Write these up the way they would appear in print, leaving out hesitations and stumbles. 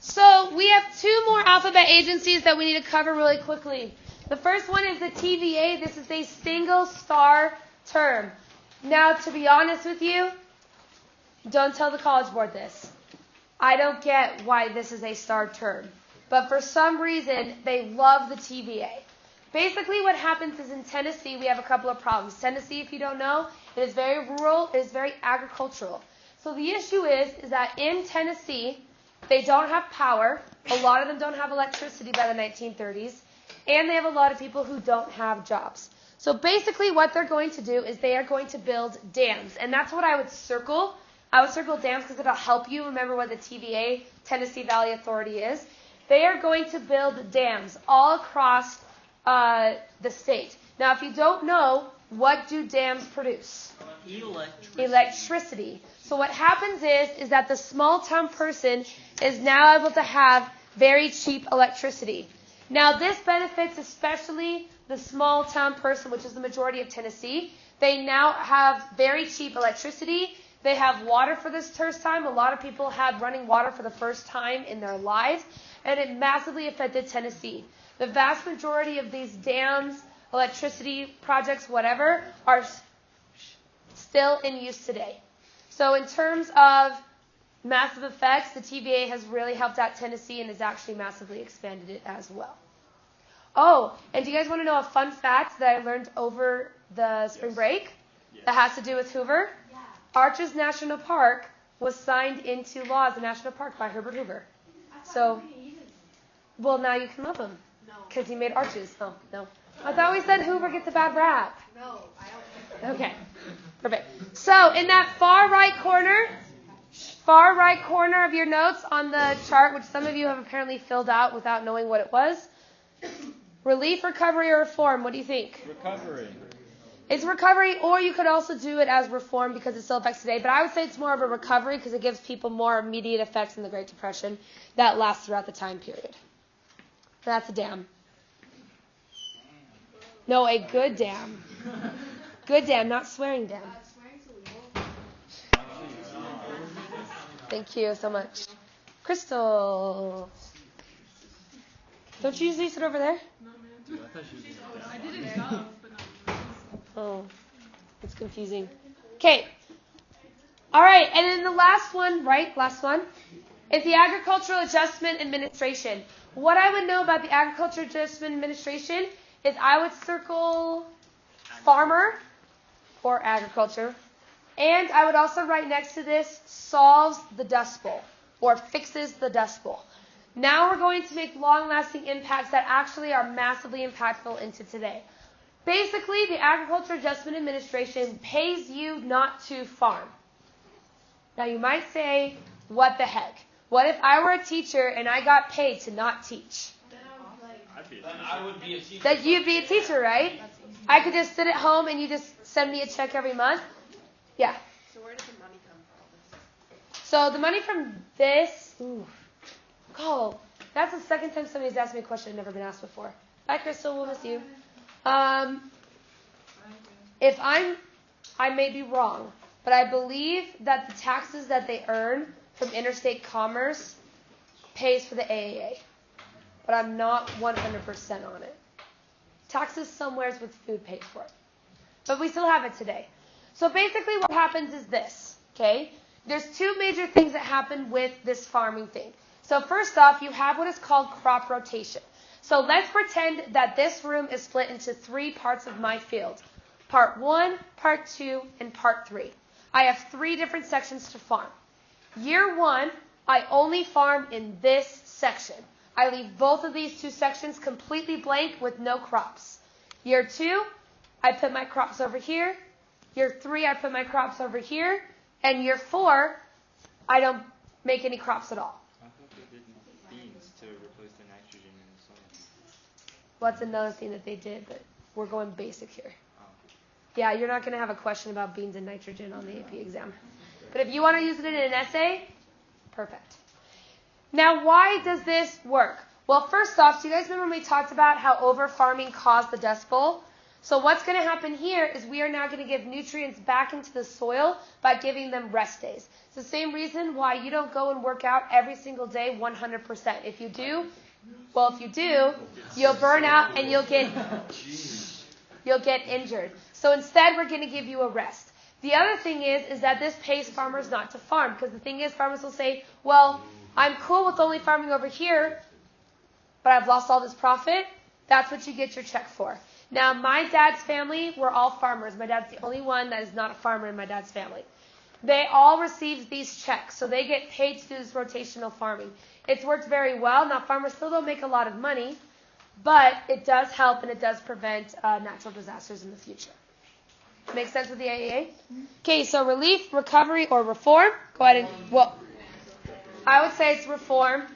So we have two more alphabet agencies that we need to cover really quickly. The first one is the TVA. This is a single star term. Now, to be honest with you, don't tell the College Board this. I don't get why this is a star term. But for some reason, they love the TVA. Basically, what happens is in Tennessee, we have a couple of problems. Tennessee, if you don't know, it is very rural. It is very agricultural. So the issue is that in Tennessee, they don't have power. A lot of them don't have electricity by the 1930s. And they have a lot of people who don't have jobs. So basically what they're going to do is they are going to build dams. And that's what I would circle. I would circle dams because it'll help you remember what the TVA, Tennessee Valley Authority, is. They are going to build dams all across the state. Now, if you don't know, what do dams produce? Electricity. So what happens is that the small town person is now able to have very cheap electricity. Now, this benefits especially the small town person, which is the majority of Tennessee. They now have very cheap electricity. They have water for this first time. A lot of people had running water for the first time in their lives, and it massively affected Tennessee. The vast majority of these dams, electricity projects, whatever, are still in use today. So in terms of massive effects, the TVA has really helped out Tennessee and has actually massively expanded it as well. Oh, and do you guys want to know a fun fact that I learned over the spring break that has to do with Hoover? Yeah. Arches National Park was signed into law as a national park by Herbert Hoover. So, well, now you can love him. No. Because he made arches. Oh, no. I thought we said Hoover gets a bad rap. No, I don't think so. Okay, perfect. So, in that far right corner of your notes on the chart, which some of you have apparently filled out without knowing what it was, relief, recovery, or reform, what do you think? Recovery. It's recovery, or you could also do it as reform because it still affects today. But I would say it's more of a recovery because it gives people more immediate effects in the Great Depression that lasts throughout the time period. That's a dam. No, a good dam. Good dam, not swearing dam. Thank you so much. Crystal. Don't you usually sit over there? No, man. I did it enough, but not. Oh, it's confusing. Okay. All right, and then the last one, is the Agricultural Adjustment Administration. What I would know about the Agricultural Adjustment Administration is I would circle farmer or agriculture, and I would also write next to this solves the Dust Bowl or fixes the Dust Bowl. Now we're going to make long-lasting impacts that actually are massively impactful into today. Basically, the Agricultural Adjustment Administration pays you not to farm. Now you might say, what the heck? What if I were a teacher and I got paid to not teach? Then I would be a teacher. That you'd be a teacher, right? I could just sit at home and you just send me a check every month? Yeah. So where does the money come from? So the money from this... Oh, that's the second time somebody's asked me a question I've never been asked before. Bye, Crystal. We'll miss you. If I may be wrong, but I believe that the taxes that they earn from interstate commerce pays for the AAA. But I'm not 100% on it. Taxes somewheres with food pays for it. But we still have it today. So basically what happens is this, okay? There's two major things that happen with this farming thing. So first off, you have what is called crop rotation. So let's pretend that this room is split into three parts of my field. Part 1, Part 2, and Part 3. I have 3 different sections to farm. Year 1, I only farm in this section. I leave both of these 2 sections completely blank with no crops. Year 2, I put my crops over here. Year 3, I put my crops over here. And year 4, I don't make any crops at all. I thought they did beans to replace the nitrogen in the soil. Well, that's another thing that they did, but we're going basic here. Oh. Yeah, you're not going to have a question about beans and nitrogen on the AP exam. But if you want to use it in an essay, perfect. Now, why does this work? Well, first off, do you guys remember when we talked about how over-farming caused the Dust Bowl? So what's going to happen here is we are now going to give nutrients back into the soil by giving them rest days. It's the same reason why you don't go and work out every single day 100%. If you do, you'll burn out and you'll get injured. So instead, we're going to give you a rest. The other thing is that this pays farmers not to farm, because the thing is, farmers will say, well, I'm cool with only farming over here, but I've lost all this profit. That's what you get your check for. Now, my dad's family were all farmers. My dad's the only one that is not a farmer in my dad's family. They all receive these checks, so they get paid to do this rotational farming. It's worked very well. Now, farmers still don't make a lot of money, but it does help and it does prevent natural disasters in the future. Make sense with the AAA? Okay, so relief, recovery, or reform. Go ahead and, well, I would say it's reform.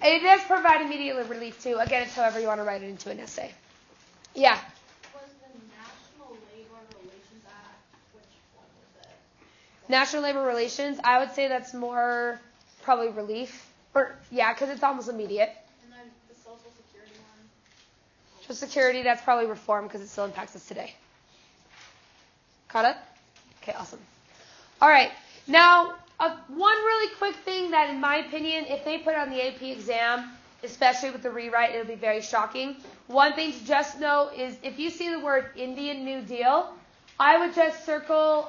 It does provide immediate relief too. Again, it's however you want to write it into an essay. Yeah. Was the National Labor Relations Act, which one was it? National Labor Relations, I would say that's more probably relief. Or yeah, because it's almost immediate. And then the Social Security one? Social Security, that's probably reform because it still impacts us today. Caught up? Okay, awesome. All right. Now, one really quick thing that, in my opinion, if they put it on the AP exam, especially with the rewrite, it'll be very shocking. One thing to just know is if you see the word Indian New Deal, I would just circle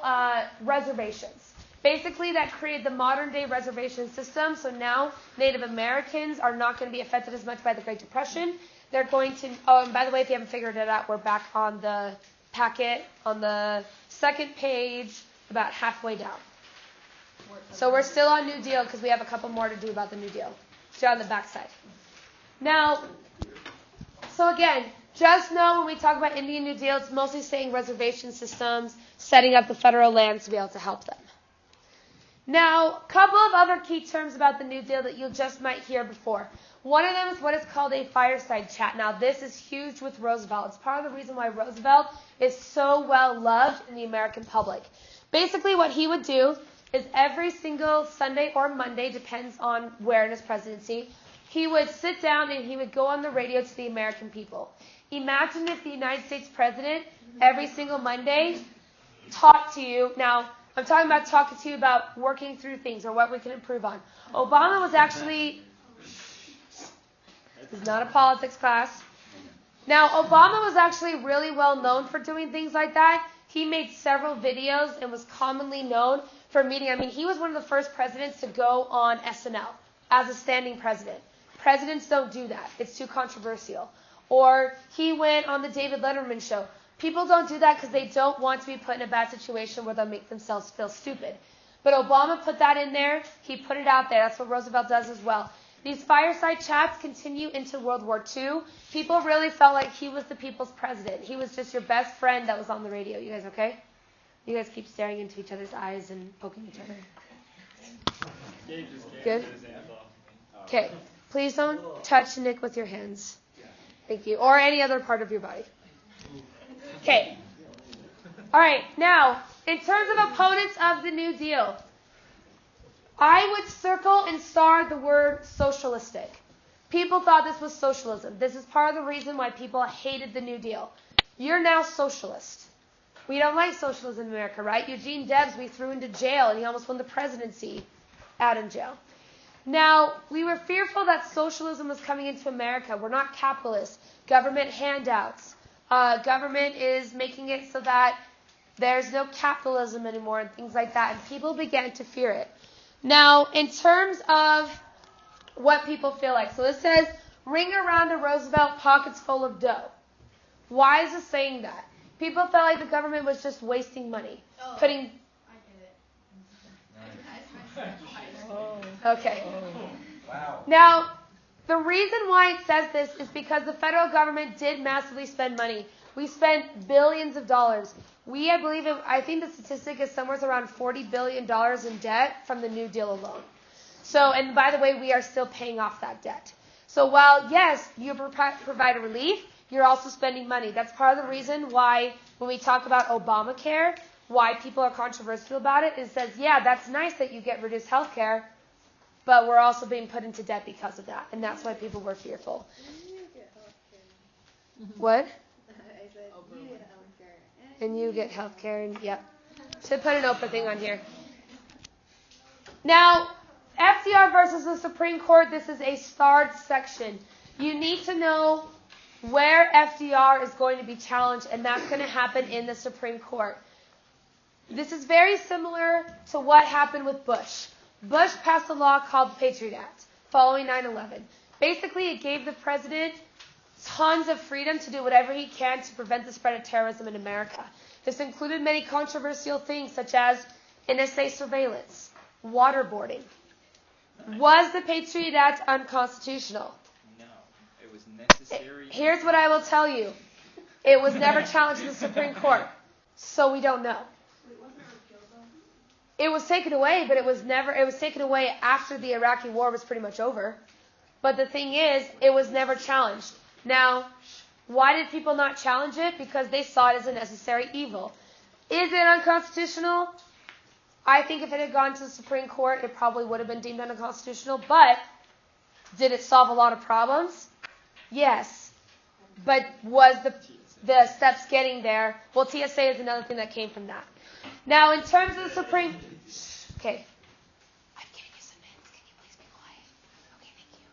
reservations. Basically, that created the modern-day reservation system. So now Native Americans are not going to be affected as much by the Great Depression. They're going to, oh, and by the way, if you haven't figured it out, we're back on the packet on the second page, about halfway down. So we're still on New Deal because we have a couple more to do about the New Deal. Still on the back side. Now, so again, just know when we talk about Indian New Deal, it's mostly saying reservation systems, setting up the federal lands to be able to help them. Now, a couple of other key terms about the New Deal that you just might hear before. One of them is what is called a fireside chat. Now, this is huge with Roosevelt. It's part of the reason why Roosevelt is so well loved in the American public. Basically, what he would do is every single Sunday or Monday, depends on where in his presidency, he would sit down and he would go on the radio to the American people. Imagine if the United States president every single Monday talked to you. Now, I'm talking about talking to you about working through things or what we can improve on. Obama was actually, this is not a politics class. Now, Obama was actually really well known for doing things like that. He made several videos and was commonly known for meeting. I mean, he was one of the first presidents to go on SNL as a standing president. Presidents don't do that. It's too controversial. Or he went on the David Letterman show. People don't do that because they don't want to be put in a bad situation where they'll make themselves feel stupid. But Obama put that in there. He put it out there. That's what Roosevelt does as well. These fireside chats continue into World War II. People really felt like he was the people's president. He was just your best friend that was on the radio. You guys okay? You guys keep staring into each other's eyes and poking each other. Good? Okay. Please don't touch Nick with your hands. Thank you. Or any other part of your body. Okay. All right. Now, in terms of opponents of the New Deal, I would circle and star the word socialistic. People thought this was socialism. This is part of the reason why people hated the New Deal. You're now socialist. We don't like socialism in America, right? Eugene Debs, we threw into jail, and he almost won the presidency out in jail. Now, we were fearful that socialism was coming into America. We're not capitalists. Government handouts. Government is making it so that there's no capitalism anymore and things like that. And people began to fear it. Now, in terms of what people feel like. So this says, ring around a Roosevelt, pockets full of dough. Why is it saying that? People felt like the government was just wasting money. Putting... I get it. Okay. Wow. Now, the reason why it says this is because the federal government did massively spend money. We spent billions of dollars. I think the statistic is somewhere around $40 billion in debt from the New Deal alone. So, and by the way, we are still paying off that debt. So while, yes, you provide a relief, you're also spending money. That's part of the reason why when we talk about Obamacare, why people are controversial about it, is says, yeah, that's nice that you get reduced health care, but we're also being put into debt because of that. And that's why people were fearful. What? I said, you And you get health care, and yep. Should put an Oprah thing on here. Now, FDR versus the Supreme Court, this is a starred section. You need to know where FDR is going to be challenged, and that's going to happen in the Supreme Court. This is very similar to what happened with Bush. Bush passed a law called the Patriot Act following 9/11. Basically, it gave the president tons of freedom to do whatever he can to prevent the spread of terrorism in America. This included many controversial things such as NSA surveillance, waterboarding. Was the Patriot Act unconstitutional? No, it was necessary. Here's what I will tell you. It was never challenged in the Supreme Court, so we don't know. It was taken away, but it was taken away after the Iraqi war was pretty much over. But the thing is, it was never challenged. Now, why did people not challenge it? Because they saw it as a necessary evil. Is it unconstitutional? I think if it had gone to the Supreme Court, it probably would have been deemed unconstitutional. But did it solve a lot of problems? Yes. But was the steps getting there? Well, TSA is another thing that came from that. Now, in terms of the Supreme... Okay. I'm giving you some minutes. Can you please be quiet? Okay, thank you.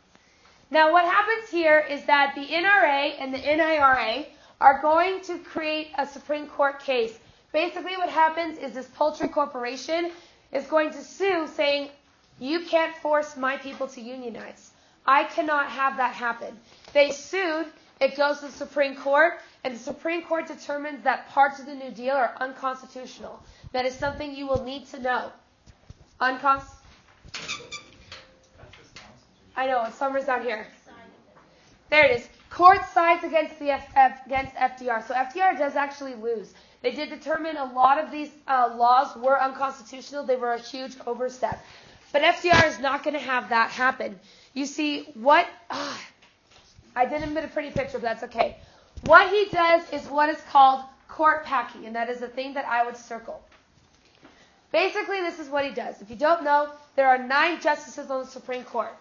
Now, what happens here is that the NRA and the NIRA are going to create a Supreme Court case. Basically, what happens is this poultry corporation is going to sue saying, you can't force my people to unionize. I cannot have that happen. They sued. It goes to the Supreme Court, and the Supreme Court determines that parts of the New Deal are unconstitutional. That is something you will need to know. I know, it's somewhere down here. There it is. Court sides against against FDR. So FDR does actually lose. They did determine a lot of these laws were unconstitutional. They were a huge overstep. But FDR is not going to have that happen. You see, what... I didn't put a pretty picture, but that's okay. What he does is what is called court packing, and that is the thing that I would circle. Basically, this is what he does. If you don't know, there are 9 justices on the Supreme Court.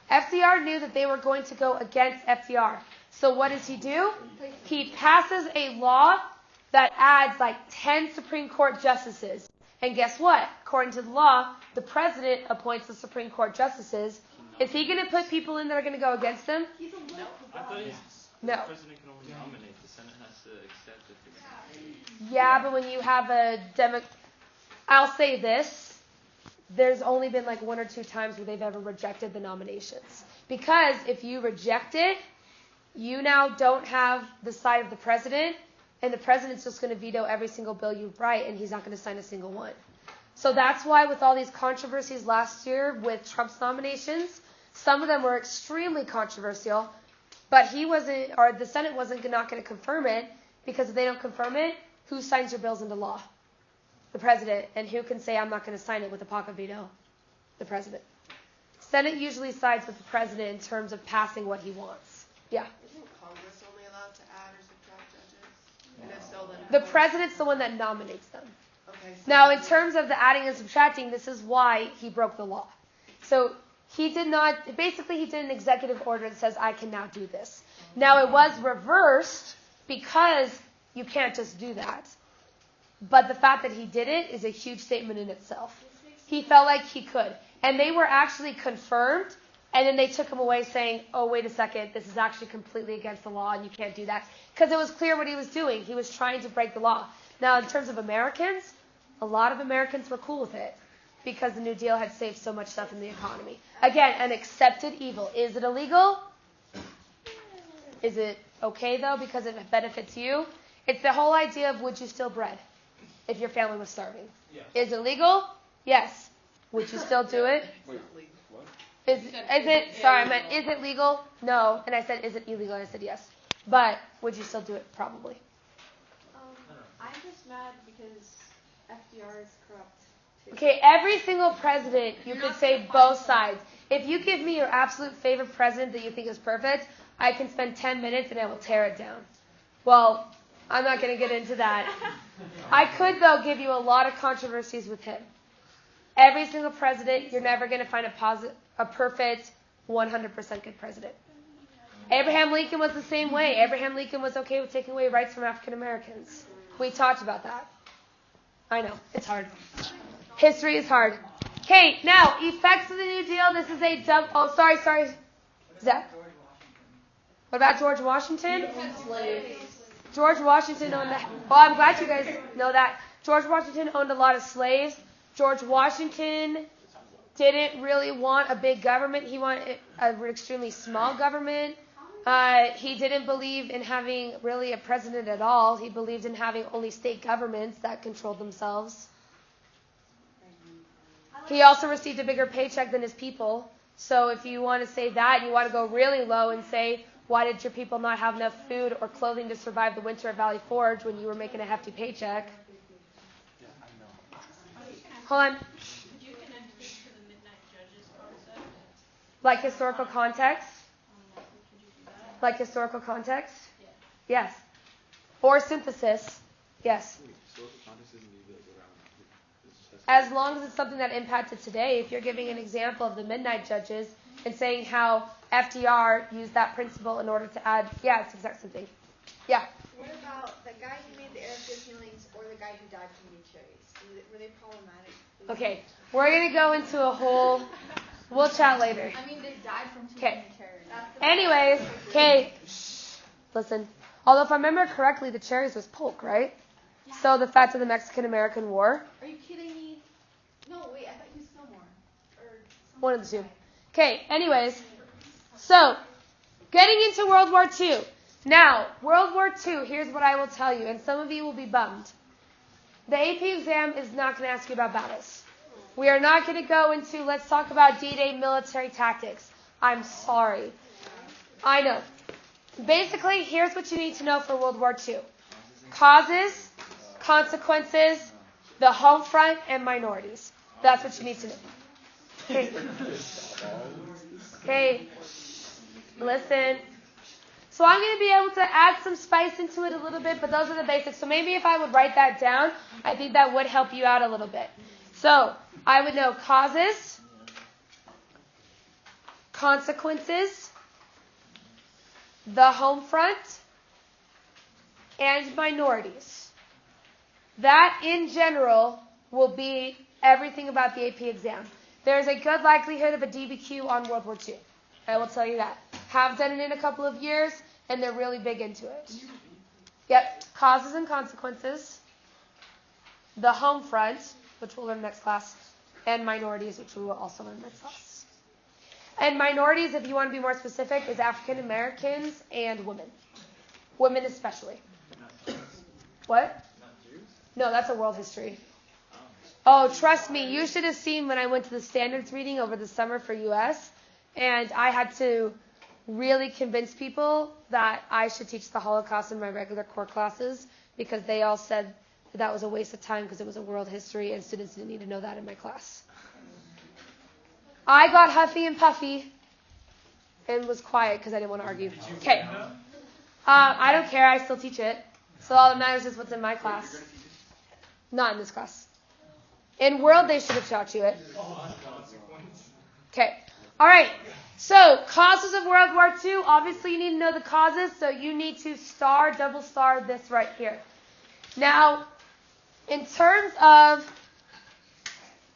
FDR knew that they were going to go against FDR. So what does he do? He passes a law that adds like 10 Supreme Court justices. And guess what? According to the law, the president appoints the Supreme Court justices. Is he going to put people in that are going to go against him? I thought No. the president can only nominate. The Senate has to accept it. Yeah, but when you have a I'll say this. There's only been like 1 or 2 times where they've ever rejected the nominations. Because if you reject it, you now don't have the side of the president, and the president's just going to veto every single bill you write, and he's not going to sign a single one. So that's why with all these controversies last year with Trump's nominations, some of them were extremely controversial, but the Senate wasn't not going to confirm it, because if they don't confirm it, who signs your bills into law? The president. And who can say, I'm not going to sign it with a pocket veto? The president. Senate usually sides with the president in terms of passing what he wants. Yeah. Isn't Congress only allowed to add or subtract judges? And if so, then The president's the one that nominates them. Okay. So Now, in terms of the adding and subtracting, this is why he broke the law. So he did an executive order that says, I can now do this. Now, it was reversed because you can't just do that. But the fact that he did it is a huge statement in itself. He felt like he could. And they were actually confirmed, and then they took him away saying, oh, wait a second, this is actually completely against the law, and you can't do that. Because it was clear what he was doing. He was trying to break the law. Now, in terms of Americans, a lot of Americans were cool with it because the New Deal had saved so much stuff in the economy. Again, an accepted evil. Is it illegal? Is it okay, though, because it benefits you? It's the whole idea of would you steal bread if your family was starving? Yeah. Is it legal? Yes. Would you still do it? Wait, what? Is it legal? No. And I said, is it illegal? And I said, yes. But would you still do it? Probably. I'm just mad because FDR is corrupt. Too. Okay, every single president, you could say both sides. If you give me your absolute favorite president that you think is perfect, I can spend 10 minutes and I will tear it down. Well, I'm not going to get into that. I could, though, give you a lot of controversies with him. Every single president, you're never going to find a perfect, 100% good president. Abraham Lincoln was the same way. Abraham Lincoln was okay with taking away rights from African Americans. We talked about that. I know, it's hard. History is hard. Okay, now, effects of the New Deal. This is a dumb... Oh, sorry. Zach? What about George Washington? George Washington owned... Well, I'm glad you guys know that. George Washington owned a lot of slaves. George Washington didn't really want a big government. He wanted an extremely small government. He didn't believe in having really a president at all. He believed in having only state governments that controlled themselves. He also received a bigger paycheck than his people. So if you want to say that, you want to go really low and say, why did your people not have enough food or clothing to survive the winter at Valley Forge when you were making a hefty paycheck? Hold on. Could you connect this to the Midnight Judges concept? Like historical context? Could you do that? Like historical context? Yeah. Yes. Or synthesis? Yes. Historical context isn't even around. As long as it's something that impacted today. If you're giving an example of the Midnight Judges and saying how FDR used that principle in order to add, yeah, it's the exact same thing. Yeah. What about the guy who made the airfield killings or the guy who died from the cherries? Were they problematic? Okay, we're going to go into a whole, we'll chat later. I mean, they died from too Okay. many cherries. Anyways, okay, listen. Although if I remember correctly, the cherries was polk, right? Yeah. So the fact of the Mexican-American War. Are you kidding me? No, wait, I thought you was Fillmore. Or One of the two. Okay, anyways. So, getting into World War II. Now, World War II, here's what I will tell you, and some of you will be bummed. The AP exam is not going to ask you about battles. We are not going to go into, let's talk about D-Day military tactics. I'm sorry. I know. Basically, here's what you need to know for World War II. Causes, consequences, the home front, and minorities. That's what you need to know. Okay. Okay. Listen. So I'm going to be able to add some spice into it a little bit, but those are the basics. So maybe if I would write that down, I think that would help you out a little bit. So I would know causes, consequences, the home front, and minorities. That, in general, will be everything about the AP exam. There's a good likelihood of a DBQ on World War II. I will tell you that. Have done it in a couple of years, and they're really big into it. Yep. Causes and consequences, the home front, which we'll learn next class, and minorities, which we will also learn next class. And minorities, if you want to be more specific, is African Americans and women. Women especially. What? No, that's a world history. Oh, trust me, you should have seen when I went to the standards reading over the summer for U.S., and I had to really convince people that I should teach the Holocaust in my regular core classes because they all said that was a waste of time because it was a world history and students didn't need to know that in my class. I got huffy and puffy and was quiet because I didn't want to argue. Okay. I don't care. I still teach it. So all that matters is what's in my class. Not in this class. In world, they should have taught you it. Okay. All right. So, causes of World War II. Obviously, you need to know the causes. So, you need to double star this right here. Now, in terms of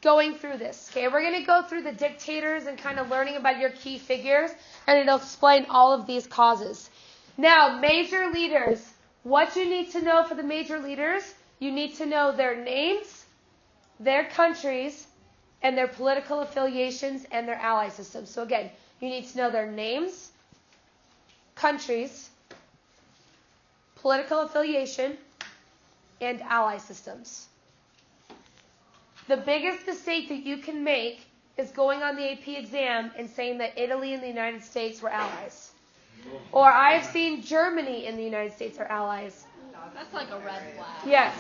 going through this, okay, we're going to go through the dictators and kind of learning about your key figures, and it'll explain all of these causes. Now, major leaders. What you need to know for the major leaders, you need to know their names, their countries, and their political affiliations and their ally systems. So again, you need to know their names, countries, political affiliation, and ally systems. The biggest mistake that you can make is going on the AP exam and saying that Italy and the United States were allies. Or I've seen Germany and the United States are allies. That's like a red flag. Yes.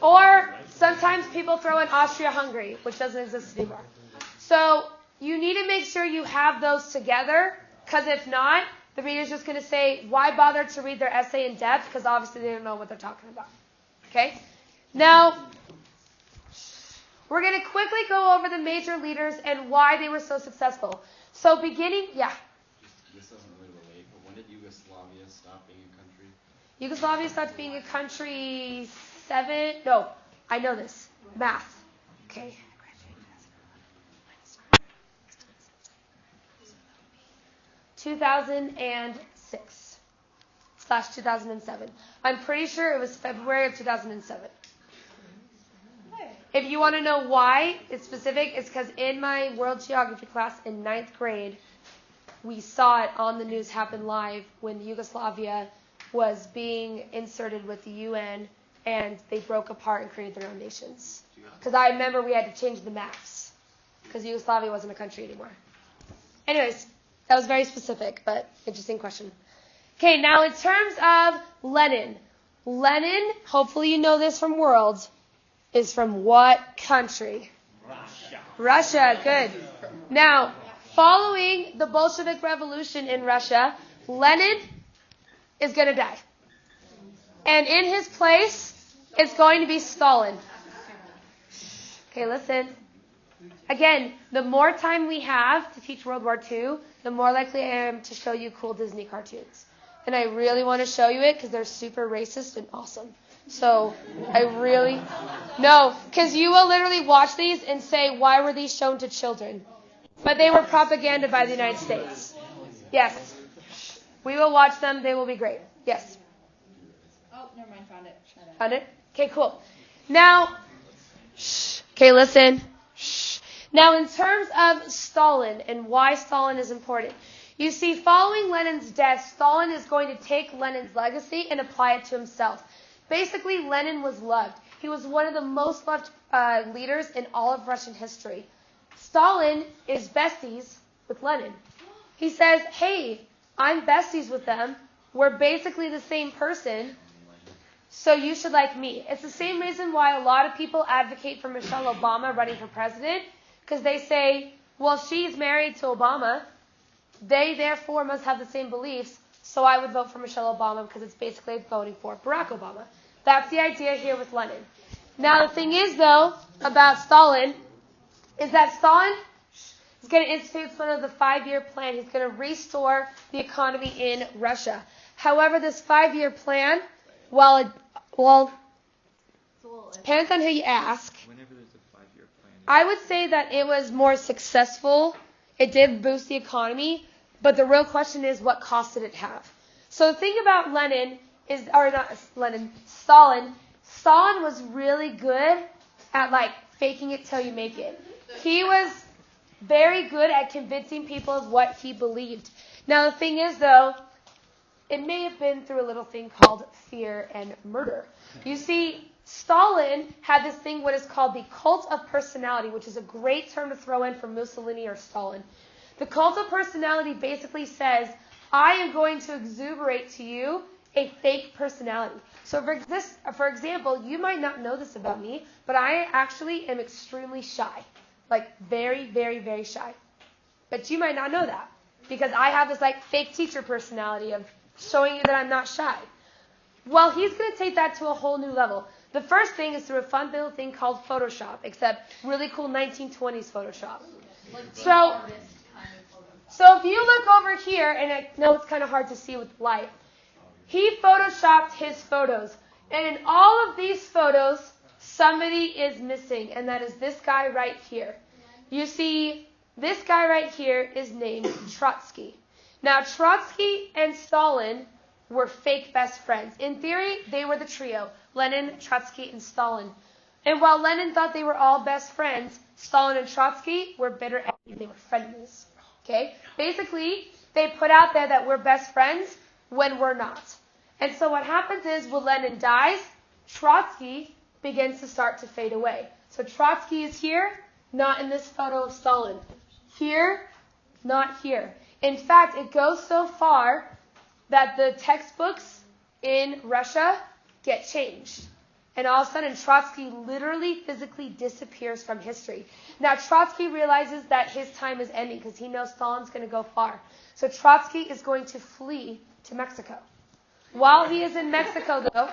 Or sometimes people throw in Austria-Hungary, which doesn't exist anymore. So you need to make sure you have those together, because if not, the reader's just going to say, why bother to read their essay in depth? Because obviously they don't know what they're talking about. Okay? Now, we're going to quickly go over the major leaders and why they were so successful. So beginning, yeah. This doesn't really relate, but when did Yugoslavia stop being a country? Yugoslavia stopped being a country no, I know this. Math. Okay. 2006/2007. I'm pretty sure it was February of 2007. If you want to know why it's specific, it's because in my world geography class in 9th grade, we saw it on the news happen live when Yugoslavia was being inserted with the UN and they broke apart and created their own nations. Because I remember we had to change the maps because Yugoslavia wasn't a country anymore. Anyways, that was very specific, but interesting question. Okay, now in terms of Lenin. Lenin, hopefully you know this from World, is from what country? Russia, good. Now, following the Bolshevik Revolution in Russia, Lenin is going to die. And in his place, it's going to be Stalin. Okay, listen. Again, the more time we have to teach World War II, the more likely I am to show you cool Disney cartoons. And I really want to show you it because they're super racist and awesome. So, because you will literally watch these and say, why were these shown to children? But they were propaganda by the United States. Yes. We will watch them. They will be great. Yes. Oh, never mind. Found it. Found it? Okay, cool. Now, okay, listen. Now, in terms of Stalin and why Stalin is important, you see, following Lenin's death, Stalin is going to take Lenin's legacy and apply it to himself. Basically, Lenin was loved. He was one of the most loved leaders in all of Russian history. Stalin is besties with Lenin. He says, hey, I'm besties with them. We're basically the same person, so you should like me. It's the same reason why a lot of people advocate for Michelle Obama running for president, because they say, well, she's married to Obama. They, therefore, must have the same beliefs, so I would vote for Michelle Obama because it's basically voting for Barack Obama. That's the idea here with Lenin. Now, the thing is, though, about Stalin, is that Stalin is going to institute one of the 5-year plan. He's going to restore the economy in Russia. However, this 5-year plan, depends on who you ask. Whenever there's a 5-year plan, I would say that it was more successful. It did boost the economy, but the real question is, what cost did it have? So the thing about Stalin. Stalin was really good at faking it till you make it. He was very good at convincing people of what he believed. Now the thing is, though, it may have been through a little thing called fear and murder. You see, Stalin had this thing, what is called the cult of personality, which is a great term to throw in for Mussolini or Stalin. The cult of personality basically says, I am going to exuberate to you a fake personality. So for example, you might not know this about me, but I actually am extremely shy. Very, very, very shy. But you might not know that, because I have this fake teacher personality of showing you that I'm not shy. Well, he's going to take that to a whole new level. The first thing is through a fun little thing called Photoshop, except really cool 1920s Photoshop. So if you look over here, and I know it's kind of hard to see with light, he Photoshopped his photos. And in all of these photos, somebody is missing, and that is this guy right here. You see, this guy right here is named Trotsky. Now, Trotsky and Stalin were fake best friends. In theory, they were the trio, Lenin, Trotsky, and Stalin. And while Lenin thought they were all best friends, Stalin and Trotsky were bitter enemies. They were frenemies. Okay? Basically, they put out there that we're best friends when we're not. And so what happens is, when Lenin dies, Trotsky begins to start to fade away. So Trotsky is here, not in this photo of Stalin. Here, not here. In fact, it goes so far that the textbooks in Russia get changed. And all of a sudden, Trotsky literally, physically disappears from history. Now, Trotsky realizes that his time is ending because he knows Stalin's going to go far. So Trotsky is going to flee to Mexico. While he is in Mexico, though,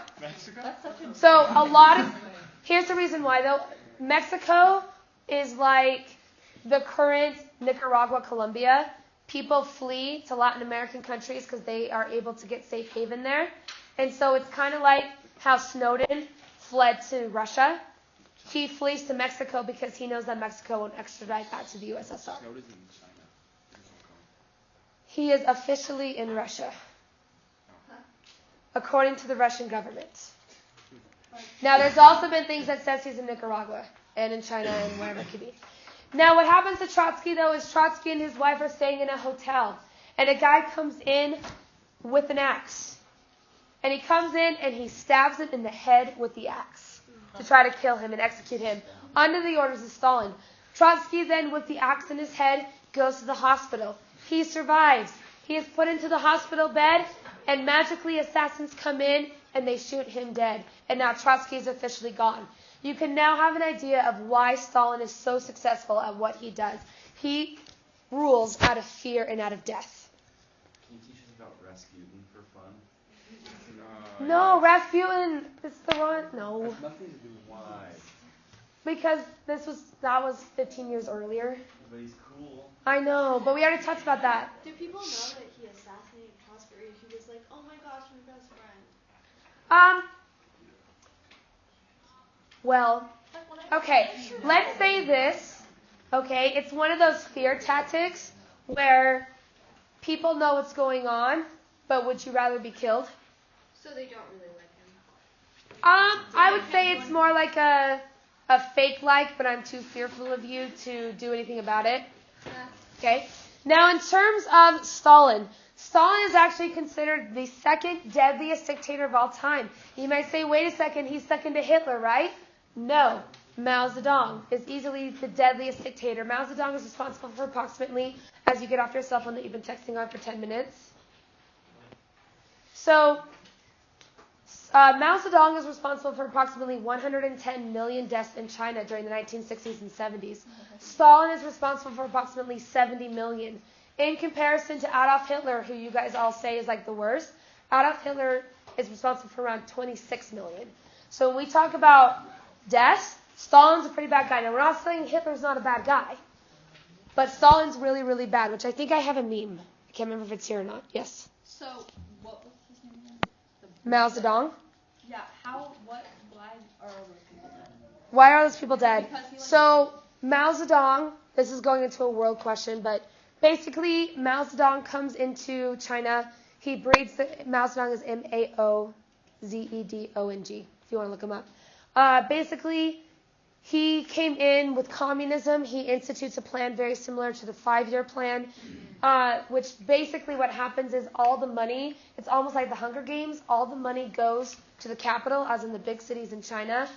here's the reason why, though. Mexico is like the current Nicaragua, Colombia. People flee to Latin American countries because they are able to get safe haven there. And so it's kind of like how Snowden fled to Russia. He flees to Mexico because he knows that Mexico won't extradite back to the USSR. Snowden's in China. He is officially in Russia, according to the Russian government. Now, there's also been things that says he's in Nicaragua and in China and wherever it could be. Now, what happens to Trotsky, though, is Trotsky and his wife are staying in a hotel. And a guy comes in with an axe. And he comes in and he stabs him in the head with the axe to try to kill him and execute him under the orders of Stalin. Trotsky then, with the axe in his head, goes to the hospital. He survives. He is put into the hospital bed, and magically assassins come in and they shoot him dead. And now Trotsky is officially gone. You can now have an idea of why Stalin is so successful at what he does. He rules out of fear and out of death. Can you teach us about Rasputin for fun? No, Rasputin is the one. No. Has nothing to do with why. Because that was 15 years earlier. But he's cool. I know, but we already talked about that. Do people know that he assassinated Prosper? He was like, oh my gosh, my best friend. Well, okay, let's say this, okay, it's one of those fear tactics where people know what's going on, but would you rather be killed? So they don't really like him. I would say it's more like a fake like, but I'm too fearful of you to do anything about it. Okay, now in terms of Stalin is actually considered the second deadliest dictator of all time. You might say, wait a second, he's second to Hitler, right? No. Mao Zedong is easily the deadliest dictator. Mao Zedong is responsible for approximately, as you get off your cell phone that you've been texting on for 10 minutes. So, Mao Zedong is responsible for approximately 110 million deaths in China during the 1960s and 70s. Stalin is responsible for approximately 70 million. In comparison to Adolf Hitler, who you guys all say is like the worst, Adolf Hitler is responsible for around 26 million. So when we talk about deaths, Stalin's a pretty bad guy. Now, we're not saying Hitler's not a bad guy, but Stalin's really, really bad, which I think I have a meme. I can't remember if it's here or not. Yes? So, what was his name again? Mao Zedong? Yeah, why are all those people dead? Why are those people dead? Because he, So, Mao Zedong, this is going into a world question, but basically, Mao Zedong comes into China. He breeds Mao Zedong is Maozedong, if you want to look him up. Basically, he came in with communism. He institutes a plan very similar to the 5-year plan, which basically what happens is all the money, it's almost like the Hunger Games, all the money goes to the capital, as in the big cities in China.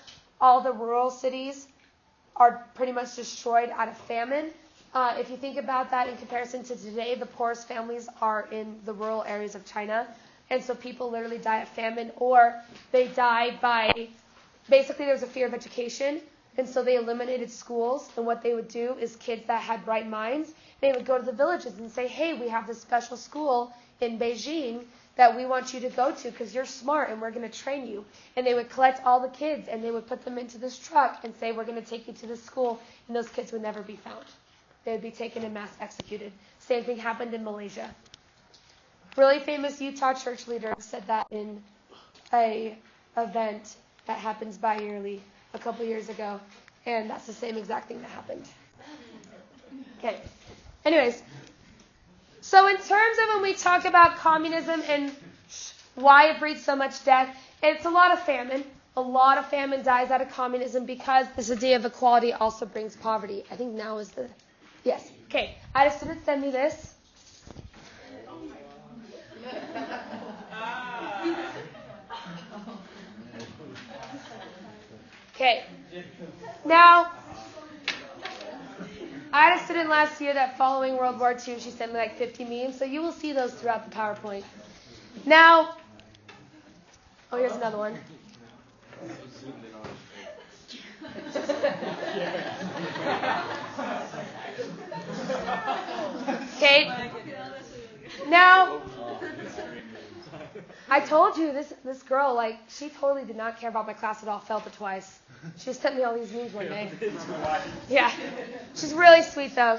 All the rural cities are pretty much destroyed out of famine. If you think about that in comparison to today, the poorest families are in the rural areas of China. And so people literally die of famine, or they die by, basically there's a fear of education. And so they eliminated schools. And what they would do is kids that had bright minds, they would go to the villages and say, hey, we have this special school in Beijing that we want you to go to because you're smart and we're going to train you. And they would collect all the kids and they would put them into this truck and say, we're going to take you to this school. And those kids would never be found. They would be taken and mass executed. Same thing happened in Malaysia. Really famous Utah church leader said that in a event that happens bi-yearly a couple years ago. And that's the same exact thing that happened. Okay. Anyways, so in terms of when we talk about communism and why it breeds so much death, it's a lot of famine. A lot of famine dies out of communism because this idea of equality also brings poverty. I think now is the... Yes. Okay. I had a student send me this. Okay. Now, I had a student last year that following World War II, she sent me like 50 memes, so you will see those throughout the PowerPoint. Now, oh, here's another one. Okay. Now, I told you this girl, like, she totally did not care about my class at all. Felt it twice. She just sent me all these memes one day. Yeah. She's really sweet, though.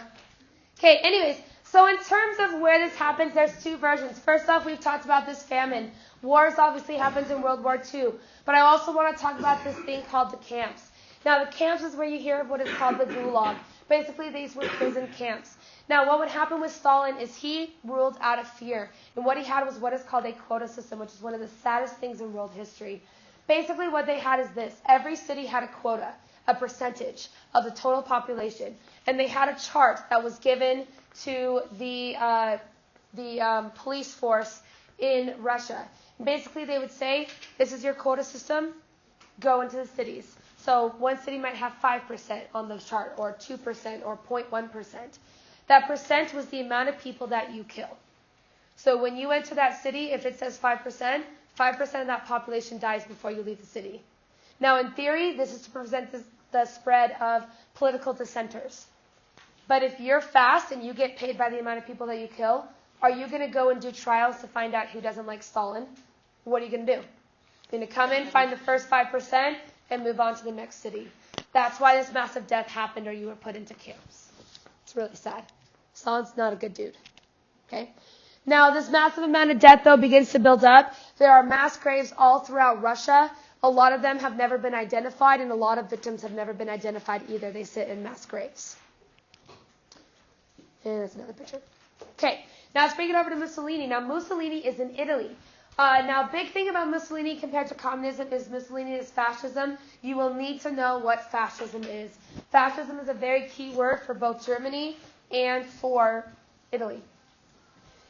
Okay, anyways, So in terms of where this happens, there's two versions. First off, we've talked about this famine. Wars obviously happens in World War II. But I also want to talk about this thing called the camps. Now, the camps is where you hear of what is called the Gulag. Basically, these were prison camps. Now, what would happen with Stalin is he ruled out of fear. And what he had was what is called a quota system, which is one of the saddest things in world history. Basically, what they had is this. Every city had a quota, a percentage of the total population. And they had a chart that was given to the police force in Russia. Basically, they would say, this is your quota system, go into the cities. So one city might have 5% on the chart, or 2%, or 0.1%. That percent was the amount of people that you kill. So when you enter that city, if it says 5%, 5% of that population dies before you leave the city. Now, in theory, this is to prevent the spread of political dissenters. But if you're fast and you get paid by the amount of people that you kill, are you going to go and do trials to find out who doesn't like Stalin? What are you going to do? You're going to come in, find the first 5%, and move on to the next city. That's why this massive death happened, or you were put into camps. It's really sad. Stalin's not a good dude. Okay? Now, this massive amount of death, though, begins to build up. There are mass graves all throughout Russia. A lot of them have never been identified, and a lot of victims have never been identified either. They sit in mass graves. And that's another picture. Okay, now let's bring it over to Mussolini. Now, Mussolini is in Italy. Now, big thing about Mussolini compared to communism is Mussolini is fascism. You will need to know what fascism is. Fascism is a very key word for both Germany and for Italy.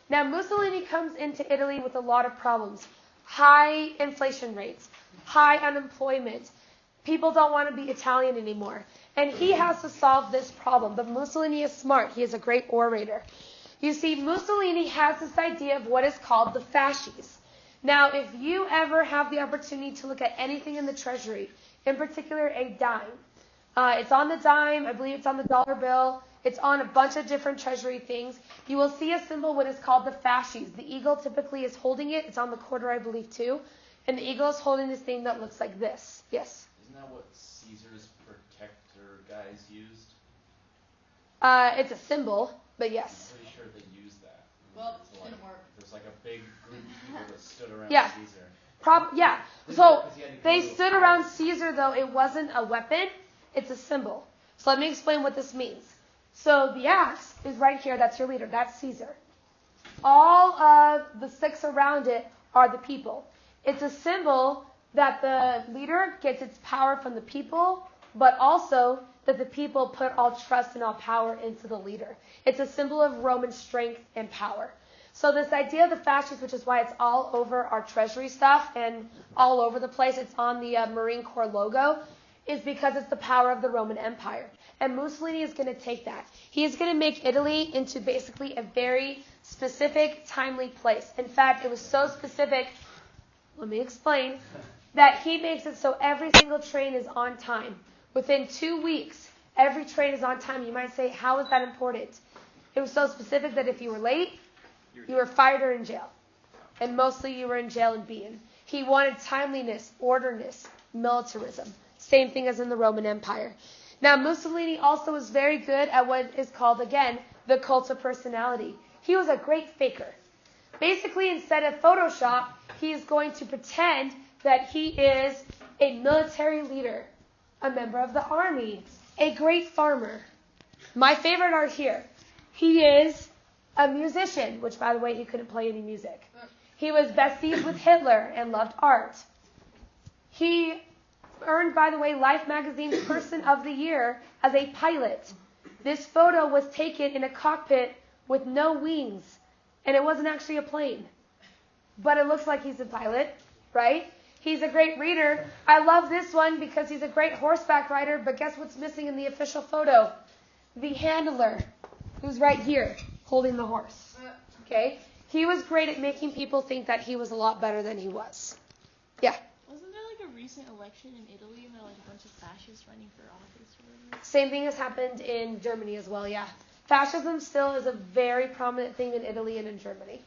Now, Mussolini comes into Italy with a lot of problems. High inflation rates, high unemployment. People don't want to be Italian anymore. And he has to solve this problem. But Mussolini is smart. He is a great orator. You see, Mussolini has this idea of what is called the fasces. Now, if you ever have the opportunity to look at anything in the treasury, in particular a dime, it's on the dime, I believe it's on the dollar bill, it's on a bunch of different treasury things, you will see a symbol what is called the fasces. The eagle typically is holding it. It's on the quarter, I believe, too. And the eagle is holding this thing that looks like this. Yes? Isn't that what Caesar's protector guys used? It's a symbol, but yes. I'm pretty sure they used that. Well, It's it like, didn't work. there's like a big group of people that stood around Yeah. Caesar. Yeah. So they stood around Caesar, though. It wasn't a weapon. It's a symbol. So let me explain what this means. So the axe is right here. That's your leader. That's Caesar. All of the six around it are the people. It's a symbol that the leader gets its power from the people, but also that the people put all trust and all power into the leader. It's a symbol of Roman strength and power. So this idea of the fascists, which is why it's all over our treasury stuff and all over the place, it's on the Marine Corps logo, is because it's the power of the Roman Empire. And Mussolini is going to take that. He is going to make Italy into basically a very specific, timely place. In fact, it was so specific, let me explain, that he makes it so every single train is on time. Within 2 weeks, every train is on time. You might say, how is that important? It was so specific that if you were late, you were fired or in jail. And mostly you were in jail and beaten. He wanted timeliness, orderness, militarism. Same thing as in the Roman Empire. Now, Mussolini also was very good at what is called, again, the cult of personality. He was a great faker. Basically, instead of Photoshop, he is going to pretend that he is a military leader, a member of the army, a great farmer. My favorite are here. He is a musician, which, by the way, he couldn't play any music. He was besties with Hitler and loved art. He earned, by the way, Life magazine's Person of the Year as a pilot. This photo was taken in a cockpit with no wings, and it wasn't actually a plane. But it looks like he's a pilot, right? He's a great reader. I love this one because he's a great horseback rider, but guess what's missing in the official photo? The handler, who's right here, holding the horse. Okay? He was great at making people think that he was a lot better than he was. Yeah? Wasn't there like a recent election in Italy and there were like a bunch of fascists running for office or whatever? Same thing has happened in Germany as well, yeah. Fascism still is a very prominent thing in Italy and in Germany.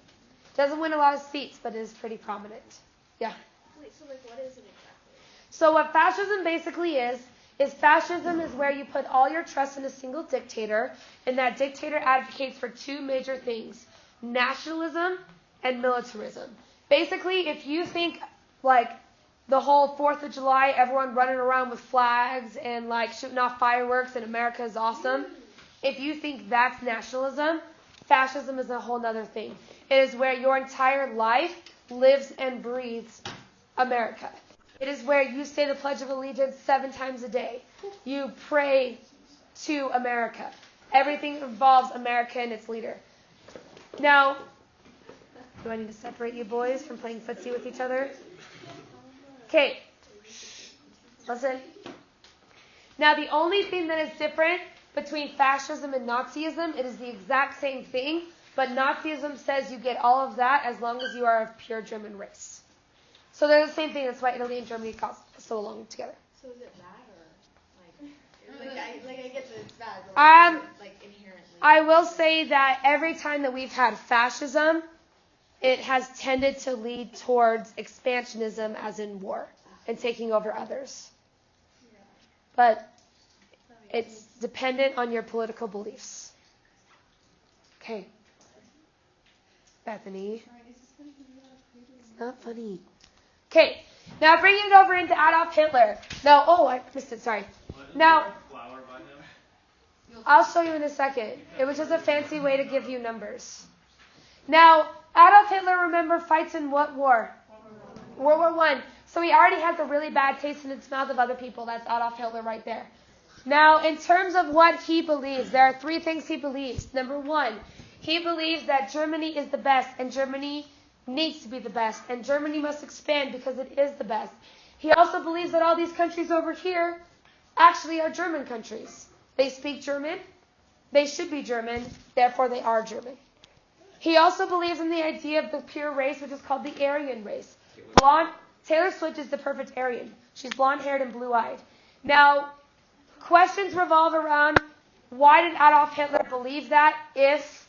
Doesn't win a lot of seats, but it is pretty prominent. Yeah? Wait, so like what is it exactly? So what fascism basically is is fascism is where you put all your trust in a single dictator, and that dictator advocates for two major things: nationalism and militarism. Basically, if you think like the whole 4th of July, everyone running around with flags and like shooting off fireworks and America is awesome, if you think that's nationalism, fascism is a whole other thing. It is where your entire life lives and breathes America. It is where you say the Pledge of Allegiance 7 times a day. You pray to America. Everything involves America and its leader. Now, do I need to separate you boys from playing footsie with each other? Okay. Listen. Now, the only thing that is different between fascism and Nazism, it is the exact same thing, but Nazism says you get all of that as long as you are of pure German race. So they're the same thing. That's why Italy and Germany got so along together. So is it bad or like I get that it's bad, but like inherently? I will say that every time that we've had fascism, it has tended to lead towards expansionism, as in war, and taking over others. But it's dependent on your political beliefs. Okay. Bethany. It's not funny. Okay. Now bringing it over into Adolf Hitler. Now, I missed it, sorry. Now, I'll show you in a second. It was just a fancy way to give you numbers. Now, Adolf Hitler, remember, fights in what war? World War I. So he already has a really bad taste in his mouth of other people. That's Adolf Hitler right there. Now, in terms of what he believes, there are 3 things he believes. Number 1, he believes that Germany is the best, and Germany needs to be the best, and Germany must expand because it is the best. He also believes that all these countries over here actually are German countries. They speak German. They should be German. Therefore, they are German. He also believes in the idea of the pure race, which is called the Aryan race. Taylor Swift is the perfect Aryan. She's blonde-haired and blue-eyed. Now, questions revolve around why did Adolf Hitler believe that if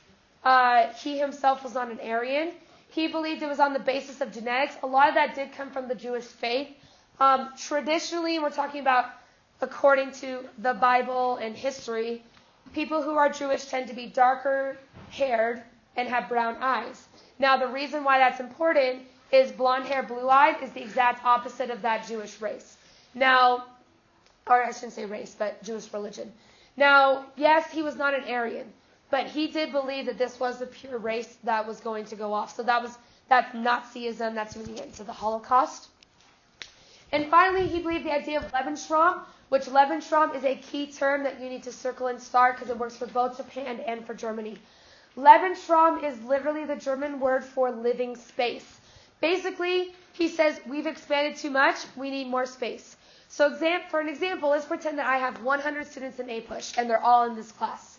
he himself was not an Aryan? He believed it was on the basis of genetics. A lot of that did come from the Jewish faith. Traditionally, we're talking about according to the Bible and history, people who are Jewish tend to be darker haired and have brown eyes. Now, the reason why that's important is blonde hair, blue-eyed is the exact opposite of that Jewish race. Now, or I shouldn't say race, but Jewish religion. Now, yes, he was not an Aryan, but he did believe that this was the pure race that was going to go off. So that's Nazism, that's when you get into the Holocaust. And finally, he believed the idea of Lebensraum, which Lebensraum is a key term that you need to circle and star because it works for both Japan and for Germany. Lebensraum is literally the German word for living space. Basically, he says, we've expanded too much, we need more space. So for an example, let's pretend that I have 100 students in APUSH, and they're all in this class.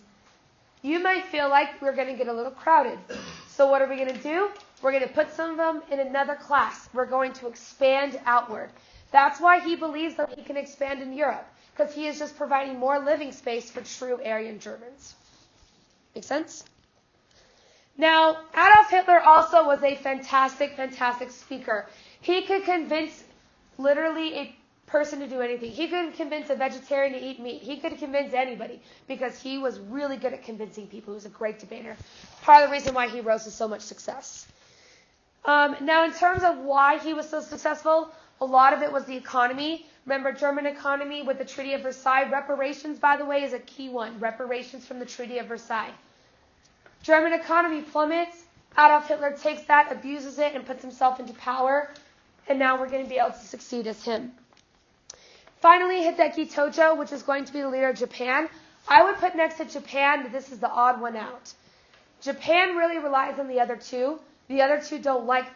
You might feel like we're going to get a little crowded. So what are we going to do? We're going to put some of them in another class. We're going to expand outward. That's why he believes that he can expand in Europe, because he is just providing more living space for true Aryan Germans. Make sense? Now, Adolf Hitler also was a fantastic, fantastic speaker. He could convince literally a person to do anything. He could convince a vegetarian to eat meat. He could convince anybody because he was really good at convincing people. He was a great debater. Part of the reason why he rose to so much success. Now, in terms of why he was so successful, a lot of it was the economy. Remember, German economy with the Treaty of Versailles. Reparations, by the way, is a key one. Reparations from the Treaty of Versailles. German economy plummets. Adolf Hitler takes that, abuses it, and puts himself into power. And now we're going to be able to succeed as him. Finally, Hideki Tojo, which is going to be the leader of Japan. I would put next to Japan that this is the odd one out. Japan really relies on the other two. The other two don't like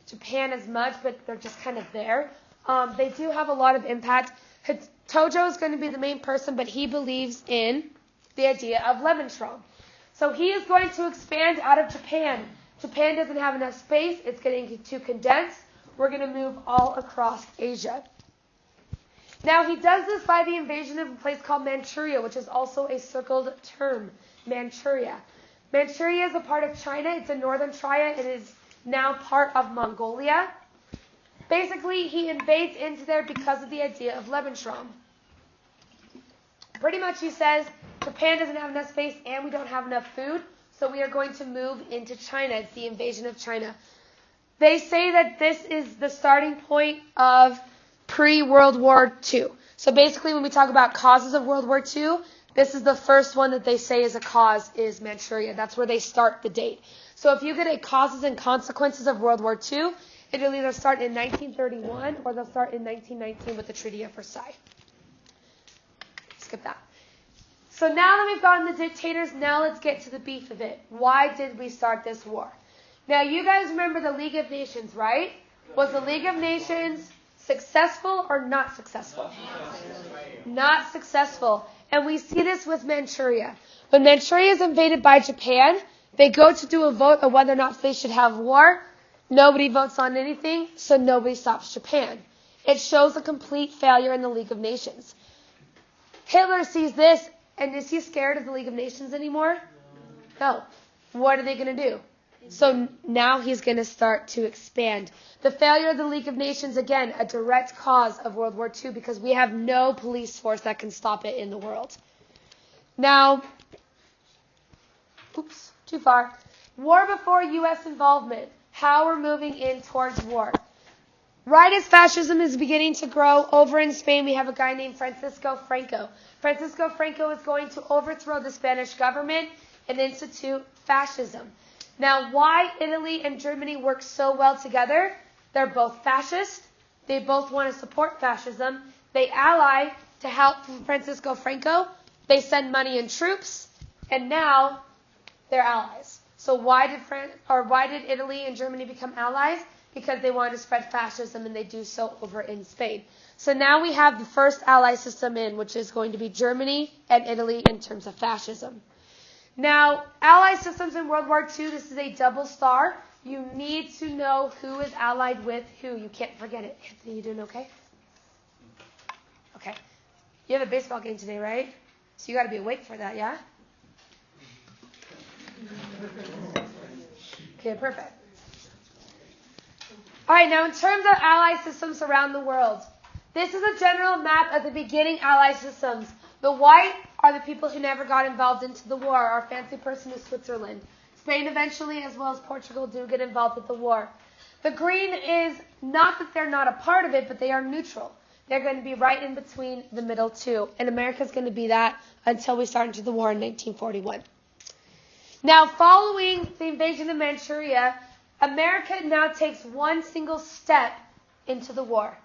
Japan as much, but they're just kind of there. They do have a lot of impact. Tojo is going to be the main person, but he believes in the idea of Lebensraum. So he is going to expand out of Japan. Japan doesn't have enough space. It's getting too condensed. We're going to move all across Asia. Now, he does this by the invasion of a place called Manchuria, which is also a circled term, Manchuria. Manchuria is a part of China. It's a northern triad. It is now part of Mongolia. Basically, he invades into there because of the idea of Lebensraum. Pretty much he says, Japan doesn't have enough space and we don't have enough food, so we are going to move into China. It's the invasion of China. They say that this is the starting point of pre-World War II. So basically when we talk about causes of World War II, this is the first one that they say is a cause, is Manchuria. That's where they start the date. So if you get a causes and consequences of World War II, it'll either start in 1931 or they'll start in 1919 with the Treaty of Versailles. Skip that. So now that we've gotten the dictators, now let's get to the beef of it. Why did we start this war? Now you guys remember the League of Nations, right? Was the League of Nations successful or not successful? Not successful. And we see this with Manchuria. When Manchuria is invaded by Japan, they go to do a vote on whether or not they should have war. Nobody votes on anything, so nobody stops Japan. It shows a complete failure in the League of Nations. Hitler sees this, and is he scared of the League of Nations anymore? No. What are they going to do? So now he's going to start to expand. The failure of the League of Nations, again, a direct cause of World War II because we have no police force that can stop it in the world. Now, oops, too far. War before U.S. involvement. How we're moving in towards war. Right as fascism is beginning to grow, over in Spain we have a guy named Francisco Franco. Francisco Franco is going to overthrow the Spanish government and institute fascism. Now, why Italy and Germany work so well together? They're both fascist. They both want to support fascism. They ally to help Francisco Franco. They send money and troops, and now they're allies. So why did Italy and Germany become allies? Because they wanted to spread fascism, and they do so over in Spain. So now we have the first ally system in, which is going to be Germany and Italy in terms of fascism. Now, ally systems in World War II, this is a double star. You need to know who is allied with who. You can't forget it. Anthony, you doing okay? Okay. You have a baseball game today, right? So you got to be awake for that, yeah? Okay, perfect. All right, now in terms of ally systems around the world, this is a general map of the beginning ally systems. The white are the people who never got involved into the war. Our fancy person is Switzerland. Spain eventually, as well as Portugal, do get involved with the war. The green is not that they're not a part of it, but they are neutral. They're going to be right in between the middle two. And America's going to be that until we start into the war in 1941. Now, following the invasion of Manchuria, America now takes one single step into the war.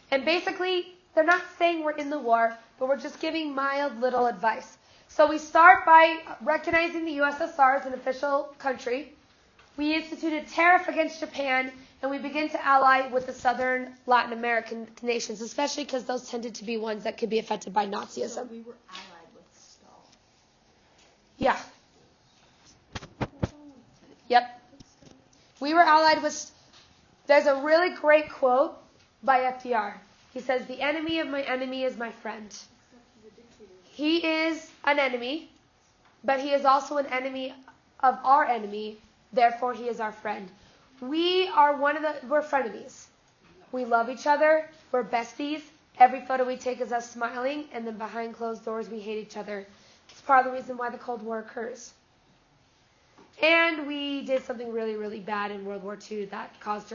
And basically, they're not saying we're in the war, but we're just giving mild little advice. So we start by recognizing the USSR as an official country. We institute a tariff against Japan, and we begin to ally with the southern Latin American nations, especially because those tended to be ones that could be affected by Nazism. So we were allied with Stalin. Yeah. Yep. We were allied with... There's a really great quote by FDR. He says, "The enemy of my enemy is my friend." He is an enemy, but he is also an enemy of our enemy. Therefore, he is our friend. We're frenemies. We love each other. We're besties. Every photo we take is us smiling, and then behind closed doors, we hate each other. It's part of the reason why the Cold War occurs. And we did something really, really bad in World War II that caused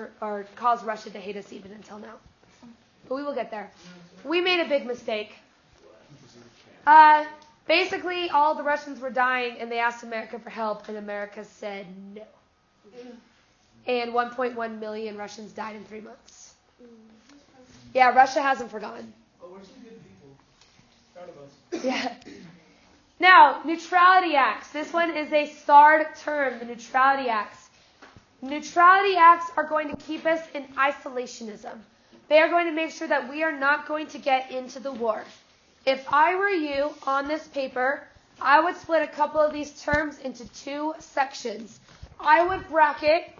Russia to hate us even until now. But we will get there. We made a big mistake. Basically, all the Russians were dying, and they asked America for help, and America said no. And 1.1 million Russians died in 3 months. Yeah, Russia hasn't forgotten. Oh, we're some good people. Proud of us. Yeah. Now, Neutrality Acts. This one is a starred term, the Neutrality Acts. Neutrality Acts are going to keep us in isolationism. They are going to make sure that we are not going to get into the war. If I were you on this paper, I would split a couple of these terms into 2 sections. I would bracket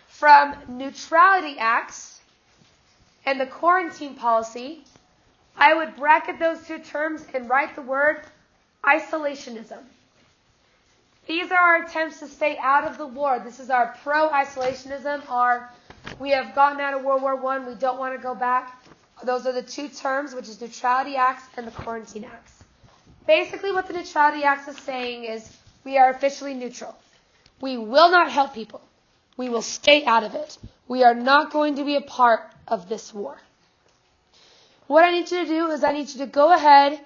from Neutrality Acts and the quarantine policy. I would bracket those 2 terms and write the word isolationism. These are our attempts to stay out of the war. This is our pro-isolationism, we have gotten out of World War I, we don't want to go back. Those are the 2 terms, which is Neutrality Acts and the Quarantine Acts. Basically what the Neutrality Acts is saying is we are officially neutral. We will not help people. We will stay out of it. We are not going to be a part of this war. What I need you to do is I need you to go ahead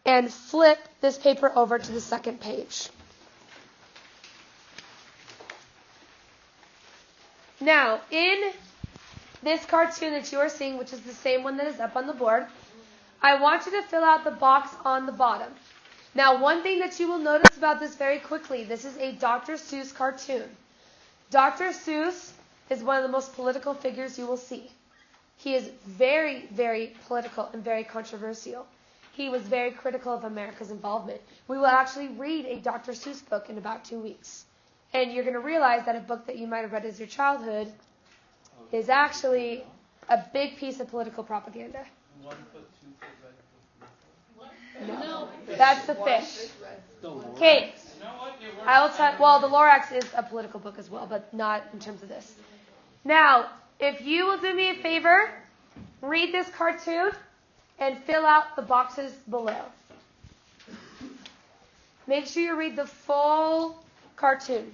and flip this paper over to the second page. Now, in this cartoon that you are seeing, which is the same one that is up on the board, I want you to fill out the box on the bottom. Now, one thing that you will notice about this very quickly, this is a Dr. Seuss cartoon. Dr. Seuss is one of the most political figures you will see. He is very, very political and very controversial. He was very critical of America's involvement. We will actually read a Dr. Seuss book in about 2 weeks. And you're going to realize that a book that you might have read as your childhood is actually a big piece of political propaganda. 1 foot, 2 foot red. No. That's the fish. Okay. I will tell. Well, the Lorax is a political book as well, but not in terms of this. Now, if you will do me a favor, read this cartoon and fill out the boxes below. Make sure you read the full cartoon.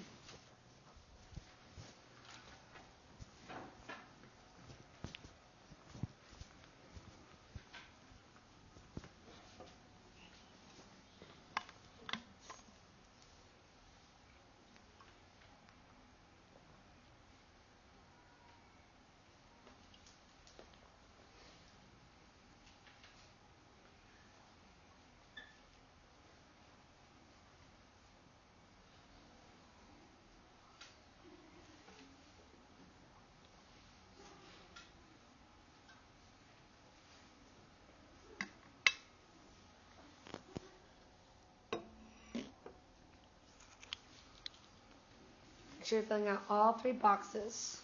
Make sure you're filling out all 3 boxes.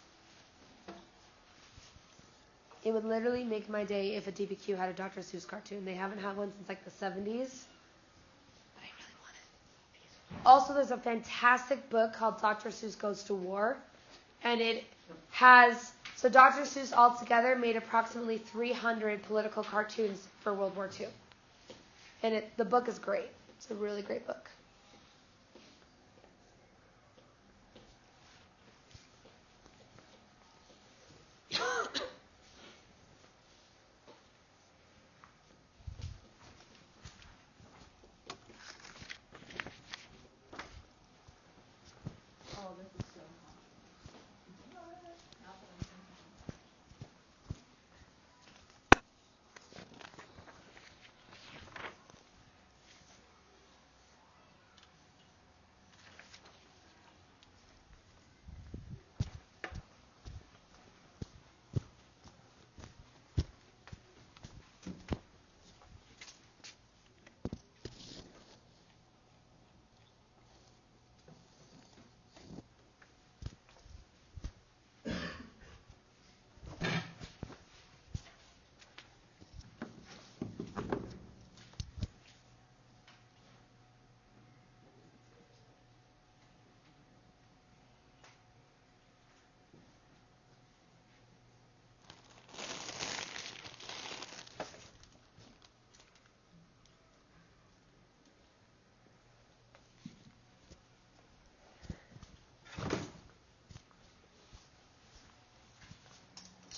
It would literally make my day if a DBQ had a Dr. Seuss cartoon. They haven't had one since like the 70s. But I really want it. Also, there's a fantastic book called Dr. Seuss Goes to War. And it has, so Dr. Seuss altogether made approximately 300 political cartoons for World War II. And the book is great. It's a really great book.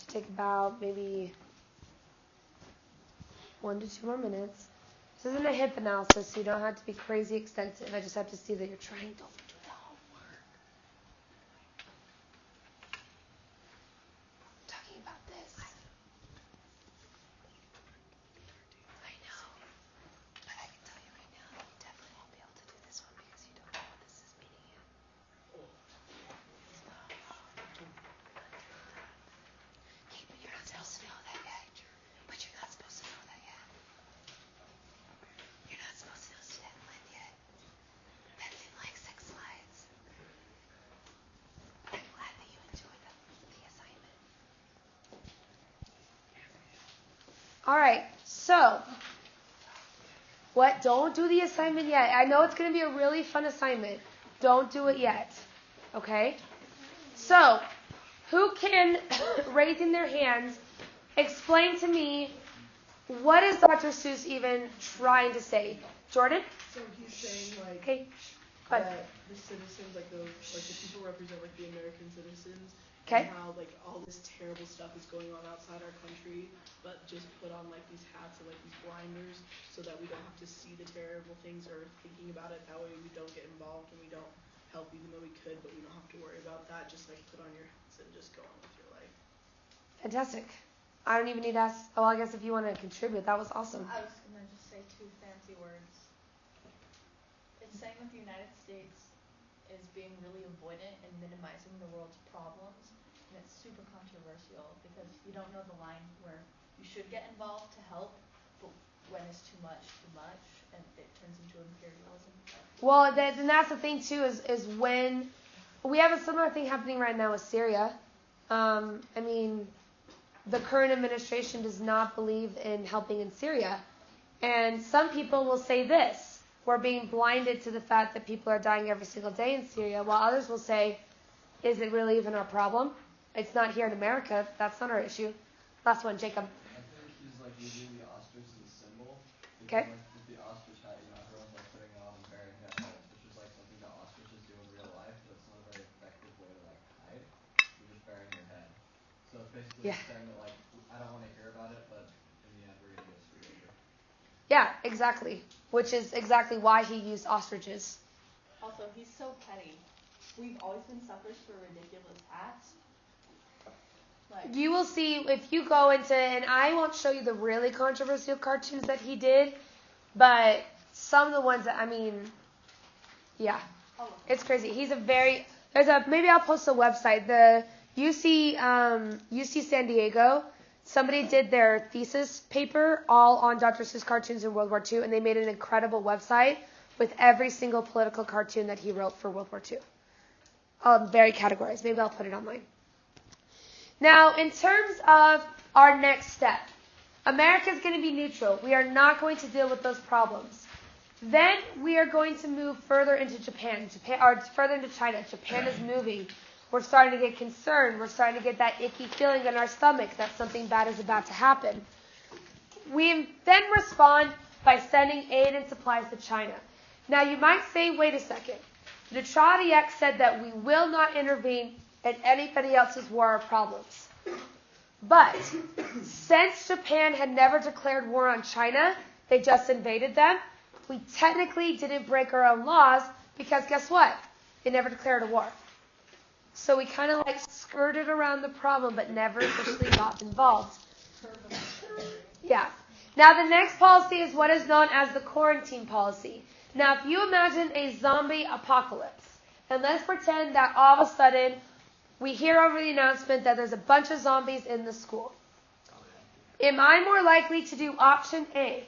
Take about maybe 1 to 2 more minutes. This isn't a hip analysis, so you don't have to be crazy extensive. I just have to see that you're trying. Don't do the homework. I'm talking about this. I know. But I can tell you right now that you definitely won't be able to do this one because you don't know what this is meaning yet. You're not supposed to know that yet. But you're not supposed to know that yet. You're not supposed to know Stalin yet. That's in like 6 slides. But I'm glad that you enjoyed the assignment. Alright, so what? Don't do the assignment yet. I know it's going to be a really fun assignment. Don't do it yet. Okay? So, who can, raising their hands, explain to me what is Dr. Seuss even trying to say? Jordan? So he's saying like Okay. Go ahead. that the citizens, like the people represent like the American citizens, Okay. and how like all this terrible stuff is going on outside our country, but just put on like these hats and like these blinders so that we don't have to see the terrible things or thinking about it. That way we don't get involved and we don't help even though we could, but we don't have to worry about that. Just like put on your hats and just go on with your life. Fantastic. I don't even need to ask. Oh, I guess if you want to contribute, that was awesome. I was going to just say two fancy words. It's saying that the United States is being really avoidant and minimizing the world's problems, and it's super controversial because you don't know the line where you should get involved to help, but when it's too much, and it turns into imperialism. Well, and that's the thing too is when we have a similar thing happening right now with Syria. I mean, the current administration does not believe in helping in Syria, and some people will say this: we're being blinded to the fact that people are dying every single day in Syria, while others will say, is it really even our problem? It's not here in America. That's not our issue. Last one, Jacob. I think he's like using the ostrich as a symbol. Okay. Like with the ostrich hat, everyone's like putting it on and burying their heads, which is like something that ostriches do in real life, but it's not a very effective way to like hide. You're just burying your head. So it's basically saying that like I don't want to hear about it, but in the end we're gonna get screwed over. Yeah, exactly. Which is exactly why he used ostriches. Also, he's so petty. We've always been suckers for ridiculous hats. Like, You will see if you go into, and I won't show you the really controversial cartoons that he did, but some of the ones that, I mean, yeah, it's crazy. He's maybe I'll post a website. The UC San Diego, somebody did their thesis paper all on Dr. Seuss cartoons in World War II, and they made an incredible website with every single political cartoon that he wrote for World War II. Very categorized. Maybe I'll put it online. Now, in terms of our next step, America is going to be neutral. We are not going to deal with those problems. Then we are going to move further into or further into China. Japan is moving. We're starting to get concerned. We're starting to get that icky feeling in our stomach that something bad is about to happen. We then respond by sending aid and supplies to China. Now, you might say, wait a second. The Neutrality Act said that we will not intervene in anybody else's war or problems. But since Japan had never declared war on China, they just invaded them, we technically didn't break our own laws because guess what? They never declared a war. So we kind of like skirted around the problem but never officially got involved. Yeah. Now the next policy is what is known as the quarantine policy. Now if you imagine a zombie apocalypse, and let's pretend that all of a sudden we hear over the announcement that there's a bunch of zombies in the school. Am I more likely to do option A,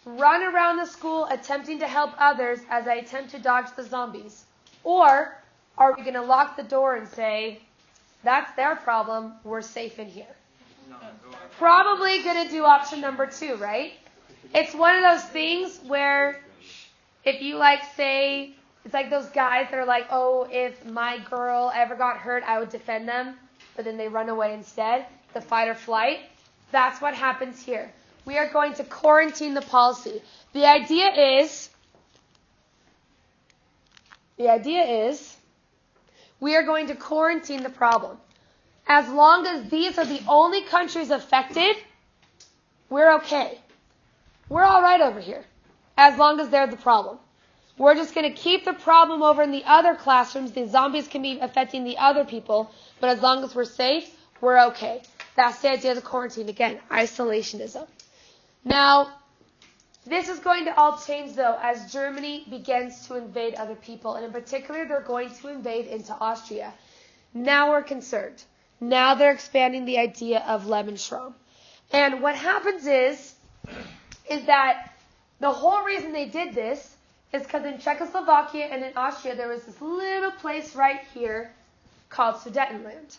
run around the school attempting to help others as I attempt to dodge the zombies? Or are we going to lock the door and say, that's their problem, we're safe in here? Probably going to do option number 2, right? It's one of those things where if you say, it's like those guys that are like, oh, if my girl ever got hurt, I would defend them, but then they run away instead, the fight or flight. That's what happens here. We are going to quarantine the policy. The idea is we are going to quarantine the problem. As long as these are the only countries affected, we're okay. We're all right over here, as long as they're the problem. We're just going to keep the problem over in the other classrooms. The zombies can be affecting the other people, but as long as we're safe, we're okay. That's the idea of the quarantine. Again, isolationism. Now, this is going to all change, though, as Germany begins to invade other people. And in particular, they're going to invade into Austria. Now we're concerned. Now they're expanding the idea of Lebensraum. And what happens is that the whole reason they did this is because in Czechoslovakia and in Austria, there was this little place right here called Sudetenland.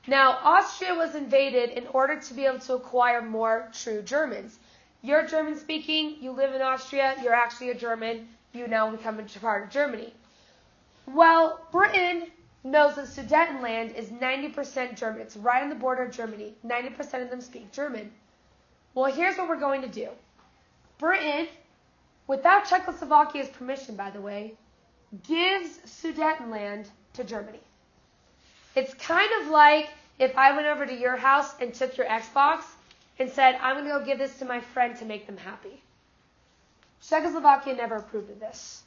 Now, Austria was invaded in order to be able to acquire more true Germans. You're German speaking, you live in Austria, you're actually a German, you now become a part of Germany. Well, Britain knows that Sudetenland is 90% German. It's right on the border of Germany. 90% of them speak German. Well, here's what we're going to do. Britain without Czechoslovakia's permission, by the way, gives Sudetenland to Germany. It's kind of like if I went over to your house and took your Xbox and said, I'm going to go give this to my friend to make them happy. Czechoslovakia never approved of this.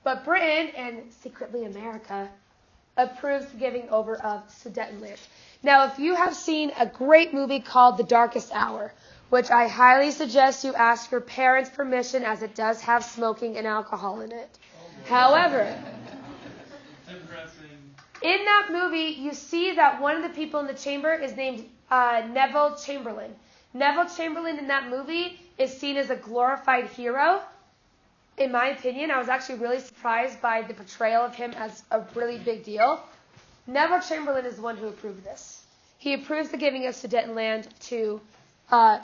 But Britain, and secretly America, approves the giving over of Sudetenland. Now, if you have seen a great movie called The Darkest Hour, which I highly suggest you ask your parents' permission, as it does have smoking and alcohol in it. However, in that movie, you see that one of the people in the chamber is named Neville Chamberlain. Neville Chamberlain in that movie is seen as a glorified hero. In my opinion, I was actually really surprised by the portrayal of him as a really big deal. Neville Chamberlain is the one who approved this. He approves the giving of Sudetenland to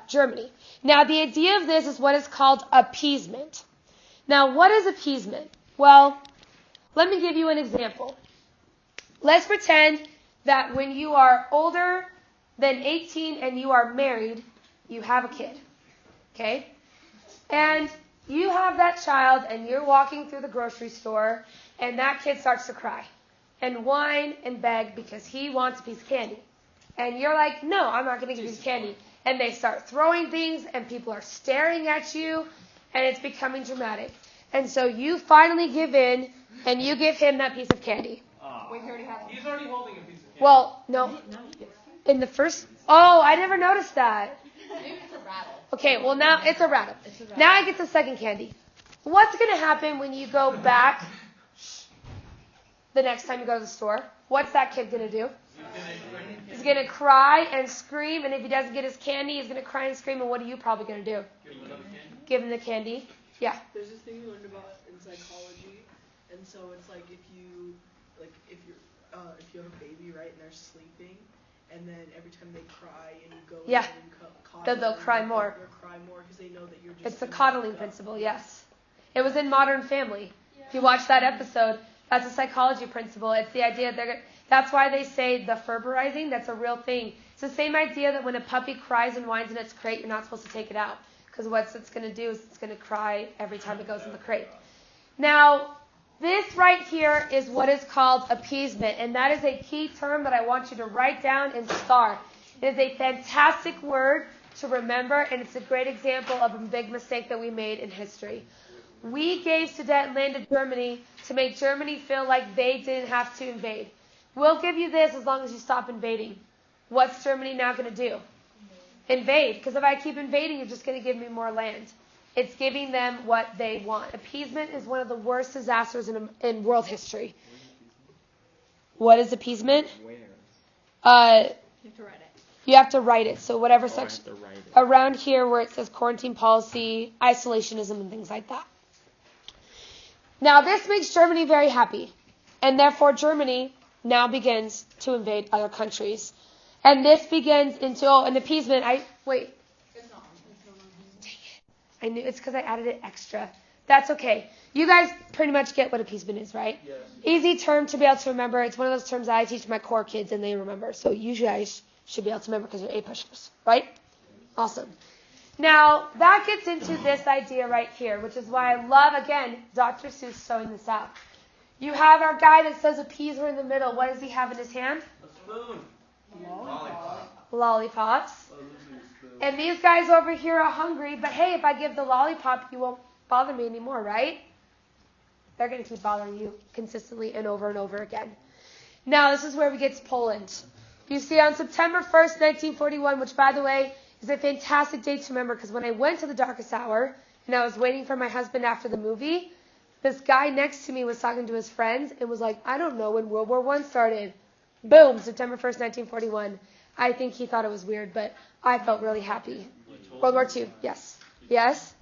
Germany. Now, the idea of this is what is called appeasement. Now, what is appeasement? Well, let me give you an example. Let's pretend that when you are older than 18 and you are married, you have a kid. Okay? And you have that child and you're walking through the grocery store and that kid starts to cry and whine and beg because he wants a piece of candy. And you're like, no, I'm not going to give you candy. And they start throwing things and people are staring at you and it's becoming dramatic. And so you finally give in and you give him that piece of candy. Wait, he already has it. He's already holding a piece of candy. Well, no. In the first... Oh, I never noticed that. Maybe it's a rattle. Okay, well now it's a rattle. Now I get the second candy. What's going to happen when you go back the next time you go to the store? What's that kid going to do? He's going to cry and scream, and if he doesn't get his candy, he's going to cry and scream, and what are you probably going to do? Give him the candy? Yeah. There's this thing we learned about in psychology, and so it's like if you have a baby, right, and they're sleeping, and then every time they cry and you go Yeah. and coddle They'll them, cry more. They'll cry more because they know that you're just... It's the coddling principle, yes. It was in Modern Family. If you watch that episode, that's a psychology principle. It's the idea that's why they say the ferberizing, that's a real thing. It's the same idea that when a puppy cries and whines in its crate, you're not supposed to take it out. Because what it's going to do is it's going to cry every time it goes in the crate. Now, this right here is what is called appeasement, and that is a key term that I want you to write down and star. It is a fantastic word to remember, and it's a great example of a big mistake that we made in history. We gave Sudetenland to Germany to make Germany feel like they didn't have to invade. We'll give you this as long as you stop invading. What's Germany now going to do? Invade. Because if I keep invading, you're just going to give me more land. It's giving them what they want. Appeasement is one of the worst disasters in world history. What is appeasement? Where? You have to write it. You have to write it. So whatever I section have to write it. around here where it says quarantine policy, isolationism, and things like that. Now this makes Germany very happy. And therefore Germany now begins to invade other countries. And this begins into an appeasement. Wait. I knew it's because I added it extra. That's okay. You guys pretty much get what appeasement is, right? Yes. Easy term to be able to remember. It's one of those terms that I teach my core kids and they remember. So you guys should be able to remember because you're A-pushers, right? Awesome. Now, that gets into this idea right here, which is why I love, again, Dr. Seuss showing this out. You have our guy that says appeaser in the middle. What does he have in his hand? A spoon. Lollipop. Lollipops. And these guys over here are hungry, but hey, if I give the lollipop, you won't bother me anymore, right? They're going to keep bothering you consistently and over again. Now, this is where we get to Poland. You see, on September 1st, 1941, which, by the way, is a fantastic date to remember, because when I went to the Darkest Hour, and I was waiting for my husband after the movie, this guy next to me was talking to his friends, and was like, I don't know when World War I started. Boom, September 1st, 1941. I think he thought it was weird, but I felt really happy. World War II, yes. Yes?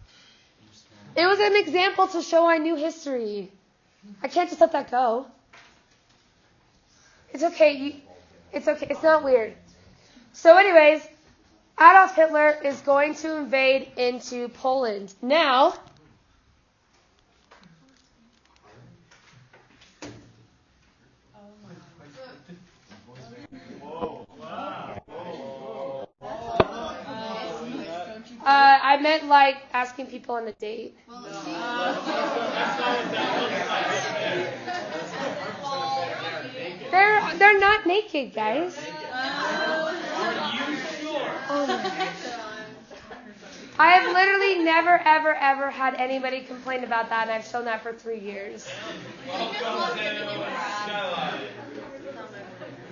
It was an example to show I knew history. I can't just let that go. It's okay. It's okay. It's not weird. So anyways, Adolf Hitler is going to invade into Poland. Now, I meant like asking people on a date. They're not naked, guys. Oh my. I have literally never, ever, ever had anybody complain about that, and I've shown that for 3 years.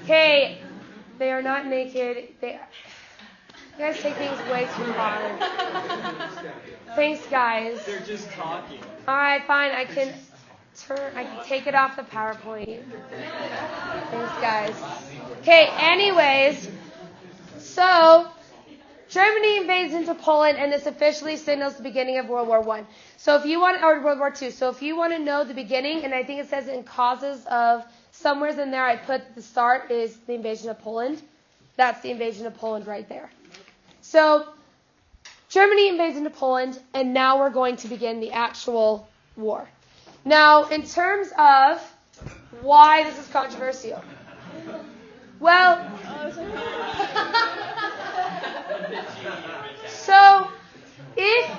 Okay, they are not naked. You guys take things way too hard. Thanks, guys. They're just talking. All right, fine. I can take it off the PowerPoint. Thanks, guys. Okay, anyways, so Germany invades into Poland, and this officially signals the beginning of World War I. So if you want, or World War II. So if you want to know the beginning, and I think it says in causes of, somewhere in there I put the start is the invasion of Poland. That's the invasion of Poland right there. So Germany invades into Poland, and now we're going to begin the actual war. Now, in terms of why this is controversial, well, so if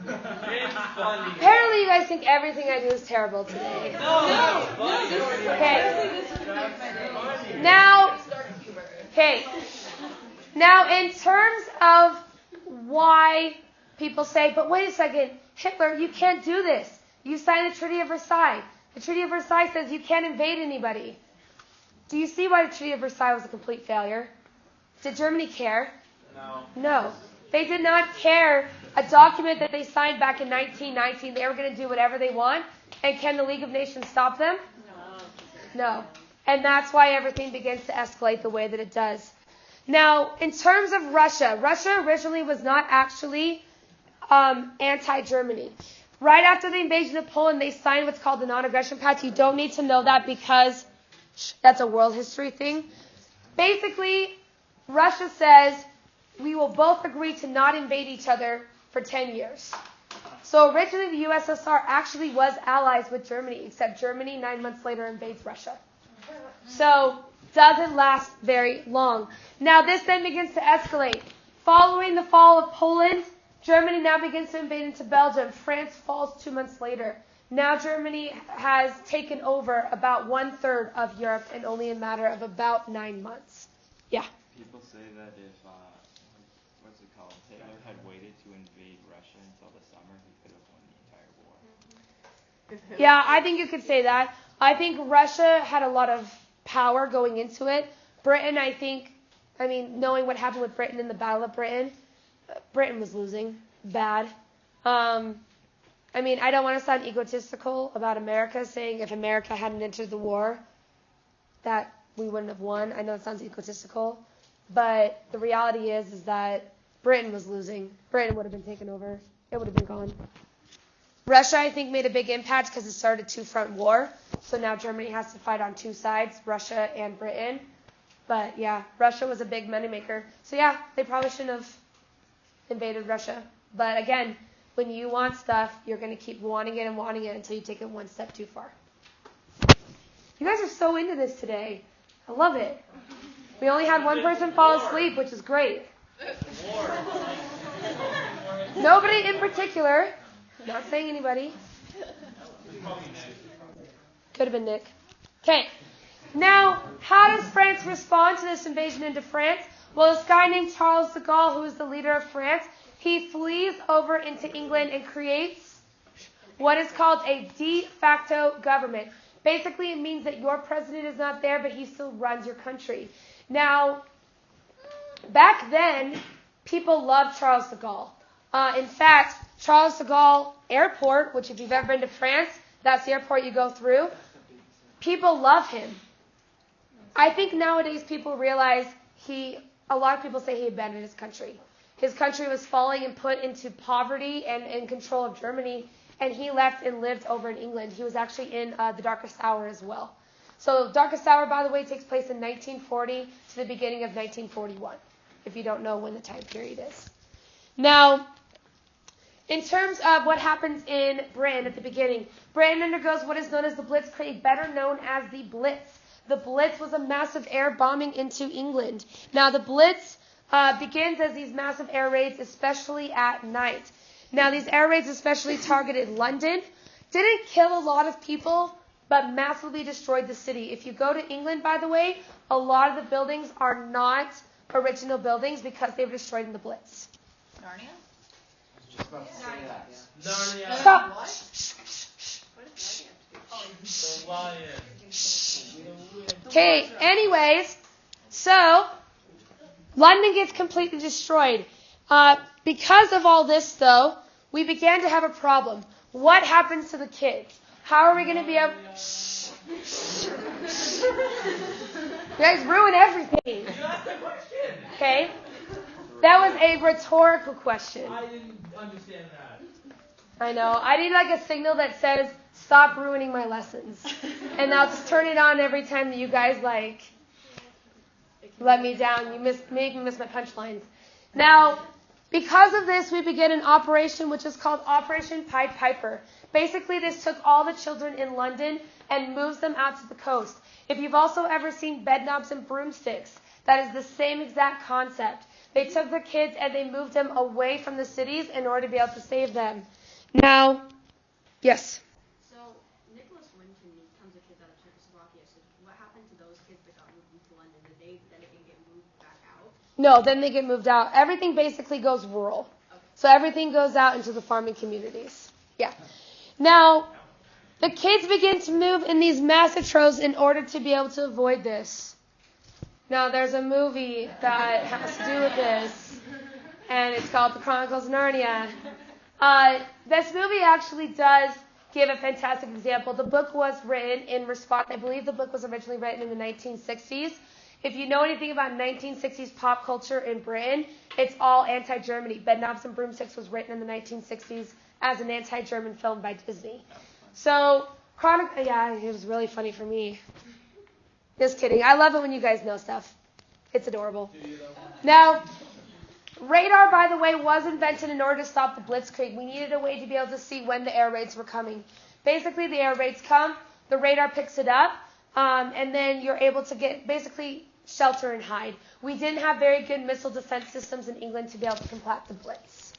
apparently you guys think everything I do is terrible today. Okay. Now, in terms of why people say, but wait a second, Hitler, you can't do this. You signed the Treaty of Versailles. The Treaty of Versailles says you can't invade anybody. Do you see why the Treaty of Versailles was a complete failure? Did Germany care? No. They did not care. A document that they signed back in 1919, they were going to do whatever they want. And can the League of Nations stop them? No. And that's why everything begins to escalate the way that it does. Now, in terms of Russia, Russia originally was not actually anti-Germany. Right after the invasion of Poland, they signed what's called the Non-Aggression Pact. You don't need to know that because that's a world history thing. Basically, Russia says we will both agree to not invade each other for 10 years. So originally the USSR actually was allies with Germany, except Germany 9 months later invades Russia. So doesn't last very long. Now this then begins to escalate. Following the fall of Poland, Germany now begins to invade into Belgium. France falls 2 months later. Now Germany has taken over about 1/3 of Europe in only a matter of about 9 months. Yeah. People say that if, Hitler had waited to invade Russia until the summer, he could have won the entire war. Yeah, I think you could say that. I think Russia had a lot of power going into it. Britain, knowing what happened with Britain in the Battle of Britain, Britain was losing bad. I don't want to sound egotistical about America, saying if America hadn't entered the war, that we wouldn't have won. I know it sounds egotistical, but the reality is that Britain was losing. Britain would have been taken over. It would have been gone. Russia, I think, made a big impact because it started a two-front war. So now Germany has to fight on two sides, Russia and Britain. But yeah, Russia was a big moneymaker. So yeah, they probably shouldn't have invaded Russia. But again, when you want stuff, you're going to keep wanting it until you take it one step too far. You guys are so into this today. I love it. We only had one person fall asleep, which is great. Nobody in particular. Not saying anybody. Could have been Nick. Okay. Now, how does France respond to this invasion into France? Well, this guy named Charles de Gaulle, who is the leader of France, he flees over into England and creates what is called a de facto government. Basically, it means that your president is not there, but he still runs your country. Now, back then, people loved Charles de Gaulle. In fact, Charles de Gaulle Airport, which if you've ever been to France, that's the airport you go through. People love him. I think nowadays people realize a lot of people say he abandoned his country. His country was falling and put into poverty and in control of Germany, and he left and lived over in England. He was actually in the Darkest Hour as well. So Darkest Hour, by the way, takes place in 1940 to the beginning of 1941, if you don't know when the time period is. Now, in terms of what happens in Britain at the beginning, Britain undergoes what is known as the Blitzkrieg, better known as the Blitz. The Blitz was a massive air bombing into England. Now, the Blitz begins as these massive air raids, especially at night. Now, these air raids especially targeted London. Didn't kill a lot of people, but massively destroyed the city. If you go to England, by the way, a lot of the buildings are not original buildings because they were destroyed in the Blitz. Narnia? Just about to say that. Narnia. Stop. What does Narnia have to do? The lion. Okay, anyways, so London gets completely destroyed. Because of all this, though, we began to have a problem. What happens to the kids? How are we going to be able... You guys ruin everything. Okay? That was a rhetorical question. I didn't understand that. I know. I need like a signal that says, stop ruining my lessons. And I'll just turn it on every time that you guys like let me down. You make me miss my punchlines. Now, because of this, we begin an operation which is called Operation Pied Piper. Basically, this took all the children in London and moves them out to the coast. If you've also ever seen Bedknobs and Broomsticks, that is the same exact concept. They took the kids and they moved them away from the cities in order to be able to save them. Now, yes? So, Nicholas Winton becomes a kid out of Czechoslovakia. So, what happened to those kids that got moved into London? Did they then again get moved back out? No, then they get moved out. Everything basically goes rural. Okay. So everything goes out into the farming communities. Yeah. Now, the kids begin to move in these massive troves in order to be able to avoid this. Now, there's a movie that has to do with this, and it's called The Chronicles of Narnia. This movie actually does give a fantastic example. The book was written in response, I believe the book was originally written in the 1960s. If you know anything about 1960s pop culture in Britain, it's all anti-Germany. Bedknobs and Broomsticks was written in the 1960s as an anti-German film by Disney. So, yeah, it was really funny for me. Just kidding. I love it when you guys know stuff. It's adorable. Now, radar, by the way, was invented in order to stop the Blitzkrieg. We needed a way to be able to see when the air raids were coming. Basically, the air raids come, the radar picks it up, and then you're able to get basically shelter and hide. We didn't have very good missile defense systems in England to be able to combat the Blitz.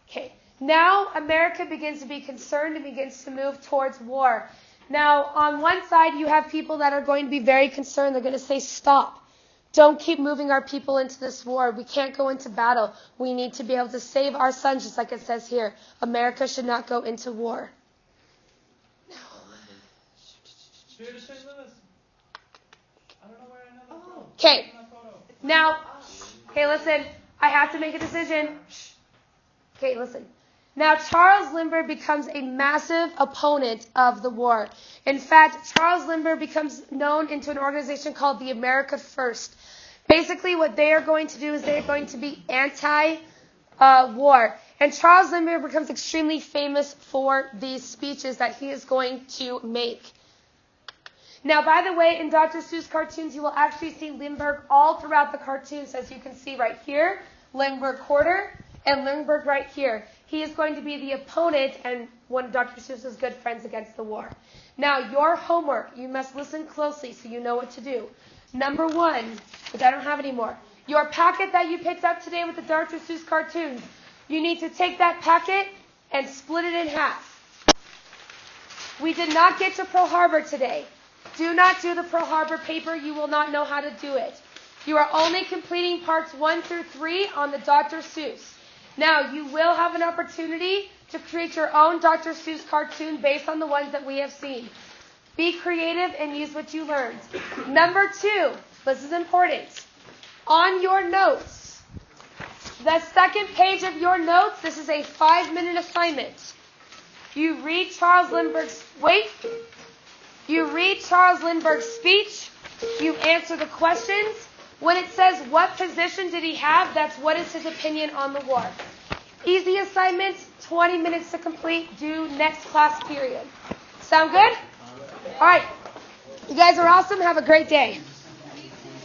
Okay. Now America begins to be concerned and begins to move towards war. Now, on one side, you have people that are going to be very concerned. They're going to say, stop. Don't keep moving our people into this war. We can't go into battle. We need to be able to save our sons, just like it says here. America should not go into war. Okay. Now, okay, listen. I have to make a decision. Okay, listen. Now, Charles Lindbergh becomes a massive opponent of the war. In fact, Charles Lindbergh becomes known into an organization called the America First. Basically, what they are going to do is they're going to be anti-war. And Charles Lindbergh becomes extremely famous for these speeches that he is going to make. Now, by the way, in Dr. Seuss cartoons, you will actually see Lindbergh all throughout the cartoons, as you can see right here, Lindbergh Quarter, and Lindbergh right here. He is going to be the opponent and one of Dr. Seuss's good friends against the war. Now, your homework, you must listen closely so you know what to do. Number 1, which I don't have anymore, your packet that you picked up today with the Dr. Seuss cartoons, you need to take that packet and split it in half. We did not get to Pearl Harbor today. Do not do the Pearl Harbor paper. You will not know how to do it. You are only completing parts 1 through 3 on the Dr. Seuss. Now, you will have an opportunity to create your own Dr. Seuss cartoon based on the ones that we have seen. Be creative and use what you learned. Number 2, this is important. On your notes, the second page of your notes, this is a 5-minute assignment. You read Charles Lindbergh's speech. You answer the questions. When it says what position did he have, that's what is his opinion on the war. Easy assignments, 20 minutes to complete, due next class period. Sound good? All right. You guys are awesome. Have a great day.